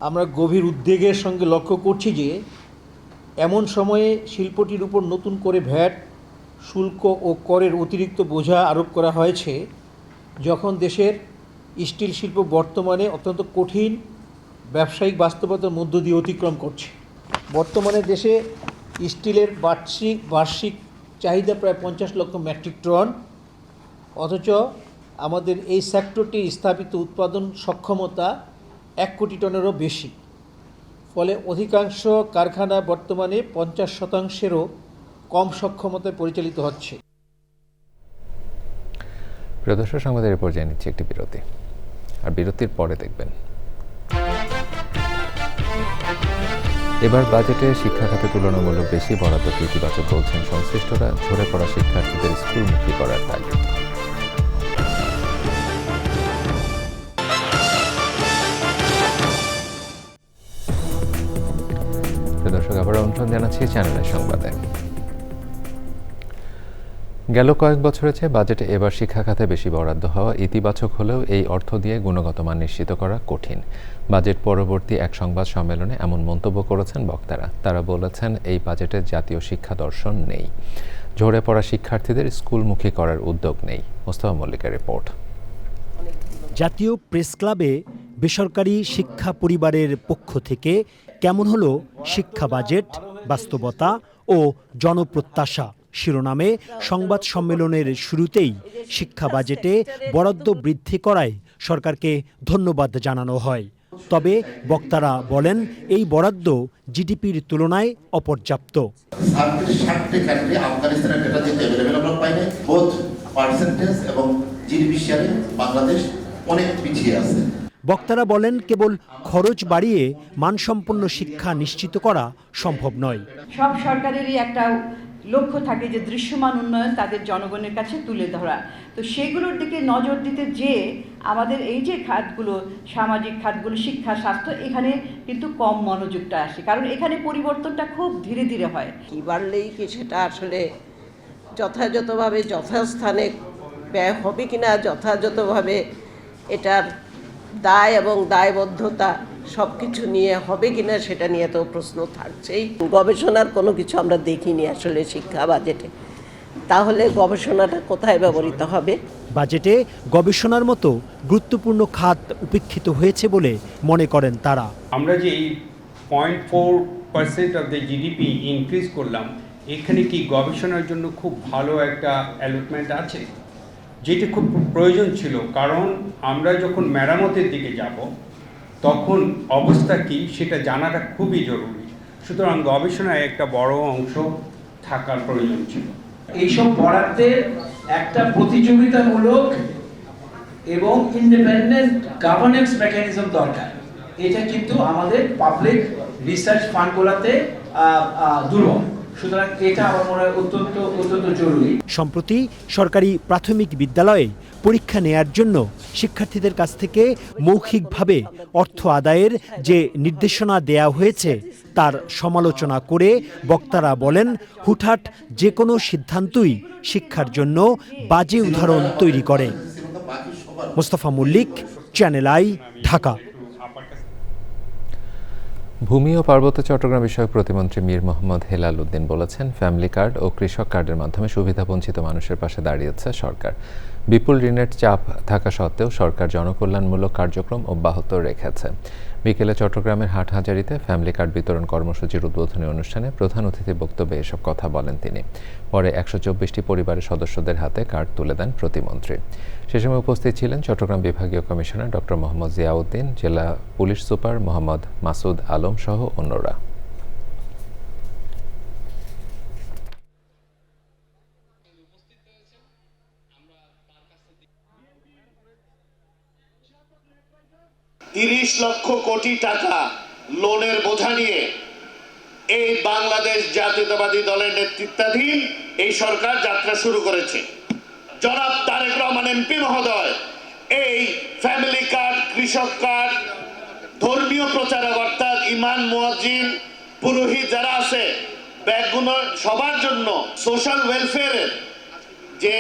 আমরা গভীর উদ্বেগের সঙ্গে লক্ষ্য করছি যে এমন সময়ে শিল্পটির উপর নতুন করে ভ্যাট শুল্ক ও করের অতিরিক্ত বোঝা আরোপ করা হয়েছে, যখন দেশের স্টিল শিল্প বর্তমানে অত্যন্ত কঠিন ব্যবসায়িক বাস্তবতার মধ্য দিয়ে অতিক্রম করছে। বর্তমানে দেশে স্টিলের বার্ষিক চাহিদা প্রায় 50 লক্ষ মেট্রিক টন, অথচ আমাদের এই সেক্টরটির স্থাপিত উৎপাদন সক্ষমতা 1 কোটি টনেরও বেশি। ফলে অধিকাংশ কারখানা বর্তমানে 50%-এরও কম সক্ষমতায় পরিচালিত হচ্ছে। প্রিয় দর্শক, সংবাদের এরপর জানিয়ে নিচ্ছি একটি বিরতি, আর বিরতির পরে দেখবেন এবার বাজেটে শিক্ষা খাতে তুলনামূলক বেশি বরাদ্দকে ইতিবাচক বলছেন সংশ্লিষ্টরা। ঝরে পড়া শিক্ষার্থীদের স্কুলমুখী করার দাবি। দর্শক, আবার আমন্ত্রণ জানাচ্ছি চ্যানেলের সংবাদে। গেল কয়েক বছরের চেয়ে বাজেটে এবার শিক্ষা খাতে বেশি বরাদ্দ হওয়া ইতিবাচক হলেও এই অর্থ দিয়ে গুণগত মান নিশ্চিত করা কঠিন। বাজেট পরবর্তী এক সংবাদ সম্মেলনে এমন মন্তব্য করেছেন বক্তারা। তারা বলেছেন এই বাজেটে জাতীয় শিক্ষা দর্শন নেই, ঝরে পড়া শিক্ষার্থীদের স্কুলমুখী করার উদ্যোগ নেই। মোস্তফা মল্লিকের রিপোর্ট। জাতীয় প্রেস ক্লাবে বেসরকারি শিক্ষা পরিবারের পক্ষ থেকে কেমন হলো শিক্ষা বাজেট, বাস্তবতা ও জনপ্রত্যাশা শিরোনামে সংবাদ সম্মেলনের শুরুতেই শিক্ষা বাজেটে বরাদ্দ বৃদ্ধি করায় সরকারকে ধন্যবাদ জানানো হয়। তবে বক্তারা বলেন এই বরাদ্দ জিডিপির তুলনায় অপর্যাপ্ত। আফগানিস্তানের ডেটা যেটা অ্যাভেলেবল আমরা পাই নাই, বোথ পার্সেন্টেজ এবং জিডিপি শেয়ারে বাংলাদেশ অনেক পিছিয়ে আছে। বক্তারা বলেন কেবল খরচ বাড়িয়ে মানসম্পন্ন শিক্ষা নিশ্চিত করা সম্ভব নয়। সব সরকারেরই একটা লক্ষ্য থাকে যে দৃশ্যমান উন্নয়ন তাদের জনগণের কাছে তুলে ধরা, তো সেগুলোর দিকে নজর দিতে যে আমাদের এই যে খাতগুলো, সামাজিক খাতগুলো, শিক্ষা, স্বাস্থ্য, এখানে কিন্তু কম মনোযোগটা আসে, কারণ এখানে পরিবর্তনটা খুব ধীরে ধীরে হয়। কি বাড়লেই কি সেটা আসলে যথাযথভাবে যথাস্থানে ব্যয় হবে কিনা, যথাযথভাবে এটার দায় এবং দায়বদ্ধতা সব কিছু নিয়ে হবে কিনা সেটা নিয়ে তো প্রশ্ন থাকছেই। গবেষণার কোনো কিছু আমরা দেখিনি আসলে শিক্ষা বাজেটে, তাহলে গবেষণাটা কোথায় ব্যবহৃত হবে? বাজেটে গবেষণার মতো গুরুত্বপূর্ণ খাত উপেক্ষিত হয়েছে বলে মনে করেন তারা। আমরা যে এই 0.4% অফ দ্য জিডিপি ইনক্রিজ করলাম, এখানে কি গবেষণার জন্য খুব ভালো একটা অ্যালটমেন্ট আছে, যেটা খুব প্রয়োজন ছিল, কারণ আমরা যখন মেরামতের দিকে যাব তখন অবস্থা কি সেটা জানাটা খুবই জরুরি। সুতরাং গবেষণায় একটা বড় অংশ থাকার প্রয়োজন ছিল। এইসব পড়াতে একটা প্রতিযোগিতামূলক এবং ইন্ডিপেন্ডেন্ট গভর্নেন্স মেকানিজম দরকার। এটা কিন্তু আমাদের পাবলিক রিসার্চ ফান্ডগুলোতে দুর্বল, সুতরাং এটা আমার মনে হয় অত্যন্ত জরুরি। সম্প্রতি সরকারি প্রাথমিক বিদ্যালয়ে পরীক্ষা নেয়ার জন্য শিক্ষার্থীদের কাছ থেকে মৌখিকভাবে অর্থ আদায়ের যে নির্দেশনা দেয়া হয়েছে তার সমালোচনা করে বক্তারা বলেন, হুটহাট যে কোনো সিদ্ধান্তই শিক্ষার জন্য বাজে উদাহরণ তৈরি করে। Mostafa Mallik, channel I, Dhaka. ভূমি ও পার্বত্য চট্টগ্রাম বিষয়ক প্রতিমন্ত্রী মীর মোহাম্মদ হেলাল উদ্দিন বলেছেন, ফ্যামিলি কার্ড ও কৃষক কার্ডের মাধ্যমে সুবিধাবঞ্চিত মানুষের পাশে দাঁড়িয়েছে সরকার। বিপুল ঋণের চাপ থাকা সত্ত্বেও সরকার জনকল্যাণমূলক কার্যক্রম অব্যাহত রেখেছে। বিকেলে চট্টগ্রামের হাটহাজারীতে ফ্যামিলি কার্ড বিতরণ কর্মসূচির উদ্বোধনী অনুষ্ঠানে প্রধান অতিথির বক্তব্যে এসব কথা বলেন তিনি। পরে 124টি পরিবারের সদস্যদের হাতে কার্ড তুলে দেন প্রতিমন্ত্রী। সে সময় উপস্থিত ছিলেন চট্টগ্রাম বিভাগীয় কমিশনার ডক্টর মোহাম্মদ জিয়াউদ্দিন, জেলা পুলিশ সুপার মোহাম্মদ মাসুদ আলম সহ অন্যরা। $30 লক্ষ কোটি টাকা লোনের বোঝা নিয়ে এই বাংলাদেশ জাতীয়তাবাদী দলের নেতৃত্বাধীন এই সরকার যাত্রা শুরু করেছে। জনাব তারেক রহমান এমপি মহোদয় এই ফ্যামিলি কার্ড, কৃষক কার্ড, ধর্মীয় প্রচারক অর্থাৎ ইমাম, মুয়াজ্জিন, পুরোহিত যারা আছে, ব্যাগগুলো সবার জন্য সোশ্যাল ওয়েলফেয়ারের যে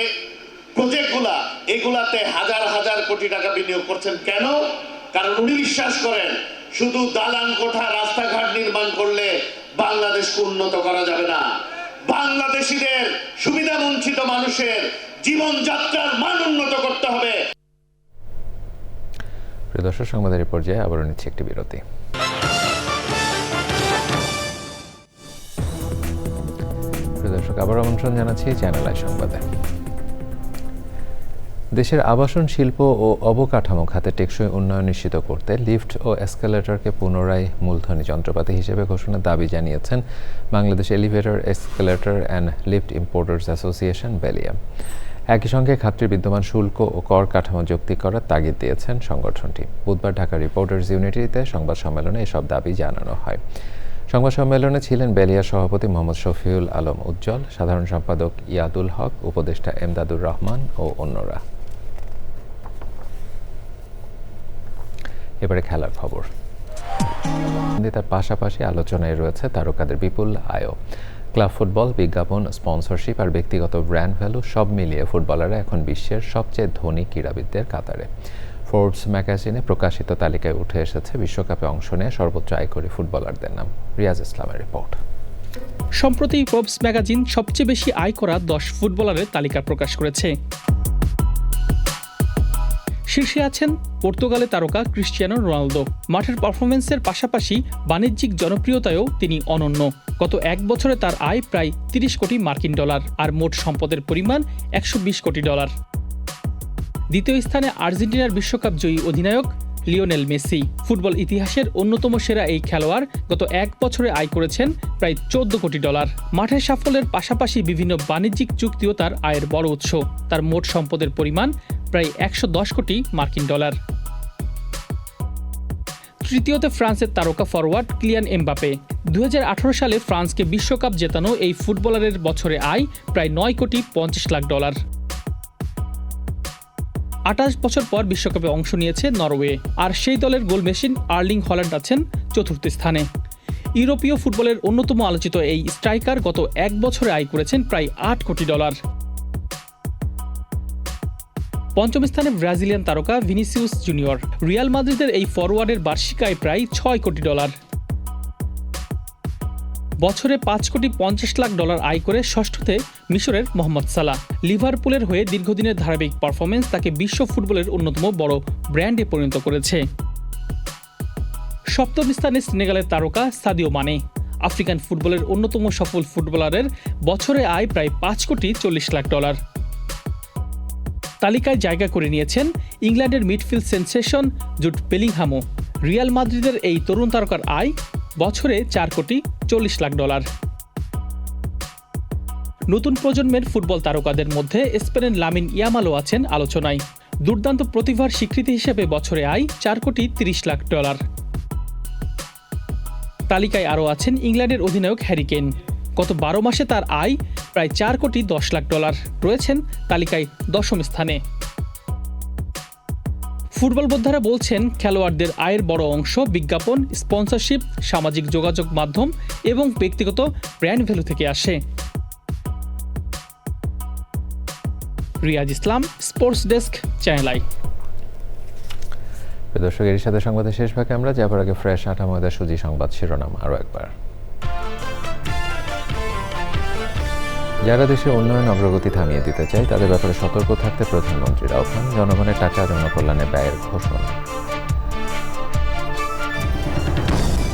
প্রজেক্টগুলা, এগুলাতে হাজার হাজার কোটি টাকা বিনিয়োগ করছেন। কেন? কারণ উনি বিশ্বাস করেন শুধু দালান কোঠা, রাস্তাঘাট নির্মাণ করলে বাংলাদেশকে উন্নত করা যাবে না। বাংলাদেশিদের, সুবিধা বঞ্চিত মানুষের জীবনযাত্রার মান উন্নত করতে হবে। প্রিয় দর্শক, সংবাদের এই পর্যায়ে আবারও নিচ্ছি একটি বিরতি। প্রিয় দর্শক, আবার আমন্ত্রণ জানাচ্ছি চ্যানেল আই সংবাদে। দেশের আবাসন শিল্প ও অবকাঠামো খাতে টেকসই উন্নয়ন নিশ্চিত করতে লিফট ও এসকেলেটরকে পুনরায় মূলধনী যন্ত্রপাতি হিসেবে ঘোষণার দাবি জানিয়েছেন Bangladesh elevator, escalator and lift importers association, Belia. একই সঙ্গে খাতটির বিদ্যমান শুল্ক ও কর কাঠামো যৌক্তিক করার তাগিদ দিয়েছেন সংগঠনটি। বুধবার ঢাকা রিপোর্টার্স ইউনিটিতে সংবাদ সম্মেলনে এসব দাবি জানানো হয়। সংবাদ সম্মেলনে ছিলেন বেলিয়ার সভাপতি মোহাম্মদ শফিউল আলম উজ্জ্বল, সাধারণ সম্পাদক ইয়াদুল হক, উপদেষ্টা এমদাদুর রহমান ও অন্যরা। এবারে খেলার খবর। তার পাশাপাশি আলোচনায় রয়েছে তারকাদের বিপুল আয়ও। ক্লাব ফুটবল, বিজ্ঞাপন, স্পন্সরশিপ আর ব্যক্তিগত ব্র্যান্ড ভ্যালু সব মিলিয়ে ফুটবলাররা এখন বিশ্বের সবচেয়ে ধনী ক্রীড়াবিদদের কাতারে। ফোর্বস ম্যাগাজিনে প্রকাশিত তালিকায় উঠে এসেছে বিশ্বকাপে অংশ নেয় সর্বোচ্চ আয়করী ফুটবলারদের নাম। রিয়াজ ইসলামের রিপোর্ট। সম্প্রতি ফোর্বস ম্যাগাজিন সবচেয়ে বেশি আয় করা 10 ফুটবলারের তালিকা প্রকাশ করেছে। শীর্ষে আছেন পর্তুগালের তারকা ক্রিস্টিয়ানো রোনালদো। মাঠের পারফরমেন্সের পাশাপাশি বাণিজ্যিক জনপ্রিয়তায়ও তিনি অনন্য। গত এক বছরে তার আয় প্রায় 30 কোটি মার্কিন ডলার, আর মোট সম্পদের পরিমাণ 120 কোটি ডলার। দ্বিতীয় স্থানে আর্জেন্টিনার বিশ্বকাপ জয়ী অধিনায়ক লিওনেল মেসি। ফুটবল ইতিহাসের অন্যতম সেরা এই খেলোয়াড় গত এক বছরে আয় করেছেন প্রায় 14 কোটি ডলার। মাঠের সাফল্যের পাশাপাশি বিভিন্ন বাণিজ্যিক চুক্তিও তার আয়ের বড় উৎস। তার মোট সম্পদের পরিমাণ প্রায় 110 কোটি মার্কিন ডলার। তৃতীয়তে ফ্রান্সের তারকা ফরওয়ার্ড কিলিয়ান এমবাপে। 2018 সালে ফ্রান্সকে বিশ্বকাপ জেতানো এই ফুটবলারের বছরে আয় প্রায় $9,50,00,000। 28 বছর পর বিশ্বকাপে অংশ নিয়েছে নরওয়ে, আর সেই দলের গোল মেশিন আর্লিং হল্যান্ড আছেন চতুর্থ স্থানে। ইউরোপীয় ফুটবলের অন্যতম আলোচিত এই স্ট্রাইকার গত 1 বছরে আয় করেছেন প্রায় $8 কোটি। পঞ্চম স্থানে ব্রাজিলিয়ান তারকা ভিনিসিয়াস জুনিয়র। রিয়াল মাদ্রিদের এই ফরওয়ার্ডের বার্ষিক আয় প্রায় $6 কোটি। বছরে $5,50,00,000 আয় করে ষষ্ঠতে মিশরের মোহাম্মদ সালাহ। লিভারপুলের হয়ে দীর্ঘদিনের ধারাবাহিক পারফরমেন্স তাকে বিশ্ব ফুটবলের অন্যতম বড় ব্র্যান্ডে পরিণত করেছে। সপ্তম স্থানে সেনেগালের তারকা সাদিও মানে। আফ্রিকান ফুটবলের অন্যতম সফল ফুটবলারের বছরে আয় প্রায় $5,40,00,000। তালিকায় জায়গা করে নিয়েছেন ইংল্যান্ডের মিডফিল্ড সেন্সেশন জুড বেলিংহামও। রিয়াল মাদ্রিদের এই তরুণ তারকার আয় বছরে $4,40,00,000। নতুন প্রজন্মের ফুটবল তারকাদের মধ্যে স্পেনের লামিন ইয়ামালও আছেন আলোচনায়। দুর্দান্ত প্রতিভার স্বীকৃতি হিসেবে বছরে আয় $4,30,00,000। তালিকায় আরও আছেন ইংল্যান্ডের অধিনায়ক হ্যারি কেন। গত 12 মাসে তার আয় প্রায় $4,10,00,000। রয়েছেন তালিকায় 10ম স্থানে। ফুটবল বোদ্ধারা বলছেন খেলোয়াড়দের আয়ের বড় অংশ বিজ্ঞাপন, স্পন্সরশিপ, সামাজিক যোগাযোগ মাধ্যম এবং ব্যক্তিগত ব্র্যান্ড ভ্যালু থেকে আসে। রিয়াজ ইসলাম, স্পোর্টস ডেস্ক, চ্যানেল আই। দর্শক, এর সাথে সংবাদের শেষ ভাগে আমরা যাবার আগে ফ্রেশ আটা ময়দা সুজি সংবাদ শিরোনাম আরও একবার। যারা দেশের উন্নয়ন অগ্রগতি থামিয়ে দিতে চায় তাদের ব্যাপারে সতর্ক থাকতে প্রধানমন্ত্রীর আহ্বান। জনগণের টাকা জনকল্যাণে ব্যয়ের ঘোষণা।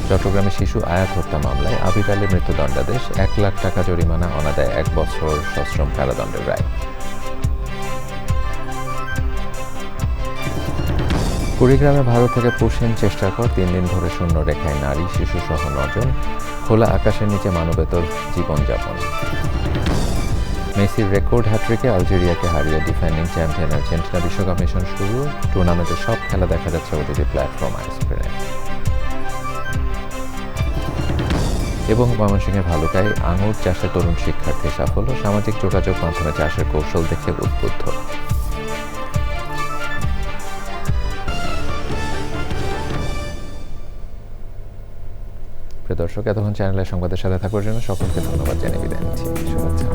চট্টগ্রামে শিশু আয়াত হত্যা মামলায় আবির আলীর মৃত্যুদণ্ডাদেশ, $1,00,000 জরিমানা, অনাদায় 1 বছর সশ্রম কারাদণ্ডের রায়। কুড়িগ্রামে ভারত থেকে পুশিন চেষ্টার পর 3 দিন ধরে শূন্য রেখায় নারী শিশু সহ 9 জন। খোলা আকাশের নিচে মানবেতর জীবনযাপন। মেসির রেকর্ড হ্যাট্রিকে আলজেরিয়াকে হারিয়ে ডিফেন্ডিং চ্যাম্পিয়ন আর্জেন্টিনা বিশ্বকাপ মিশন শুরু। টুর্নামেন্টের সব খেলা দেখা যাচ্ছে ওটিটি প্ল্যাটফর্ম আইস্ক্রিনে। এবং ময়মনসিংহের ভালুকায় আঙুর চাষে তরুণ শিক্ষার্থী সাফল্য। সামাজিক যোগাযোগ মাধ্যমে চাষের কৌশল দেখে উদ্বুদ্ধ। দর্শক, এতক্ষণ চ্যানেলের সংবাদের সাথে থাকার জন্য সকলকে ধন্যবাদ জানিয়ে বিদায় নিচ্ছি। শুভেচ্ছা।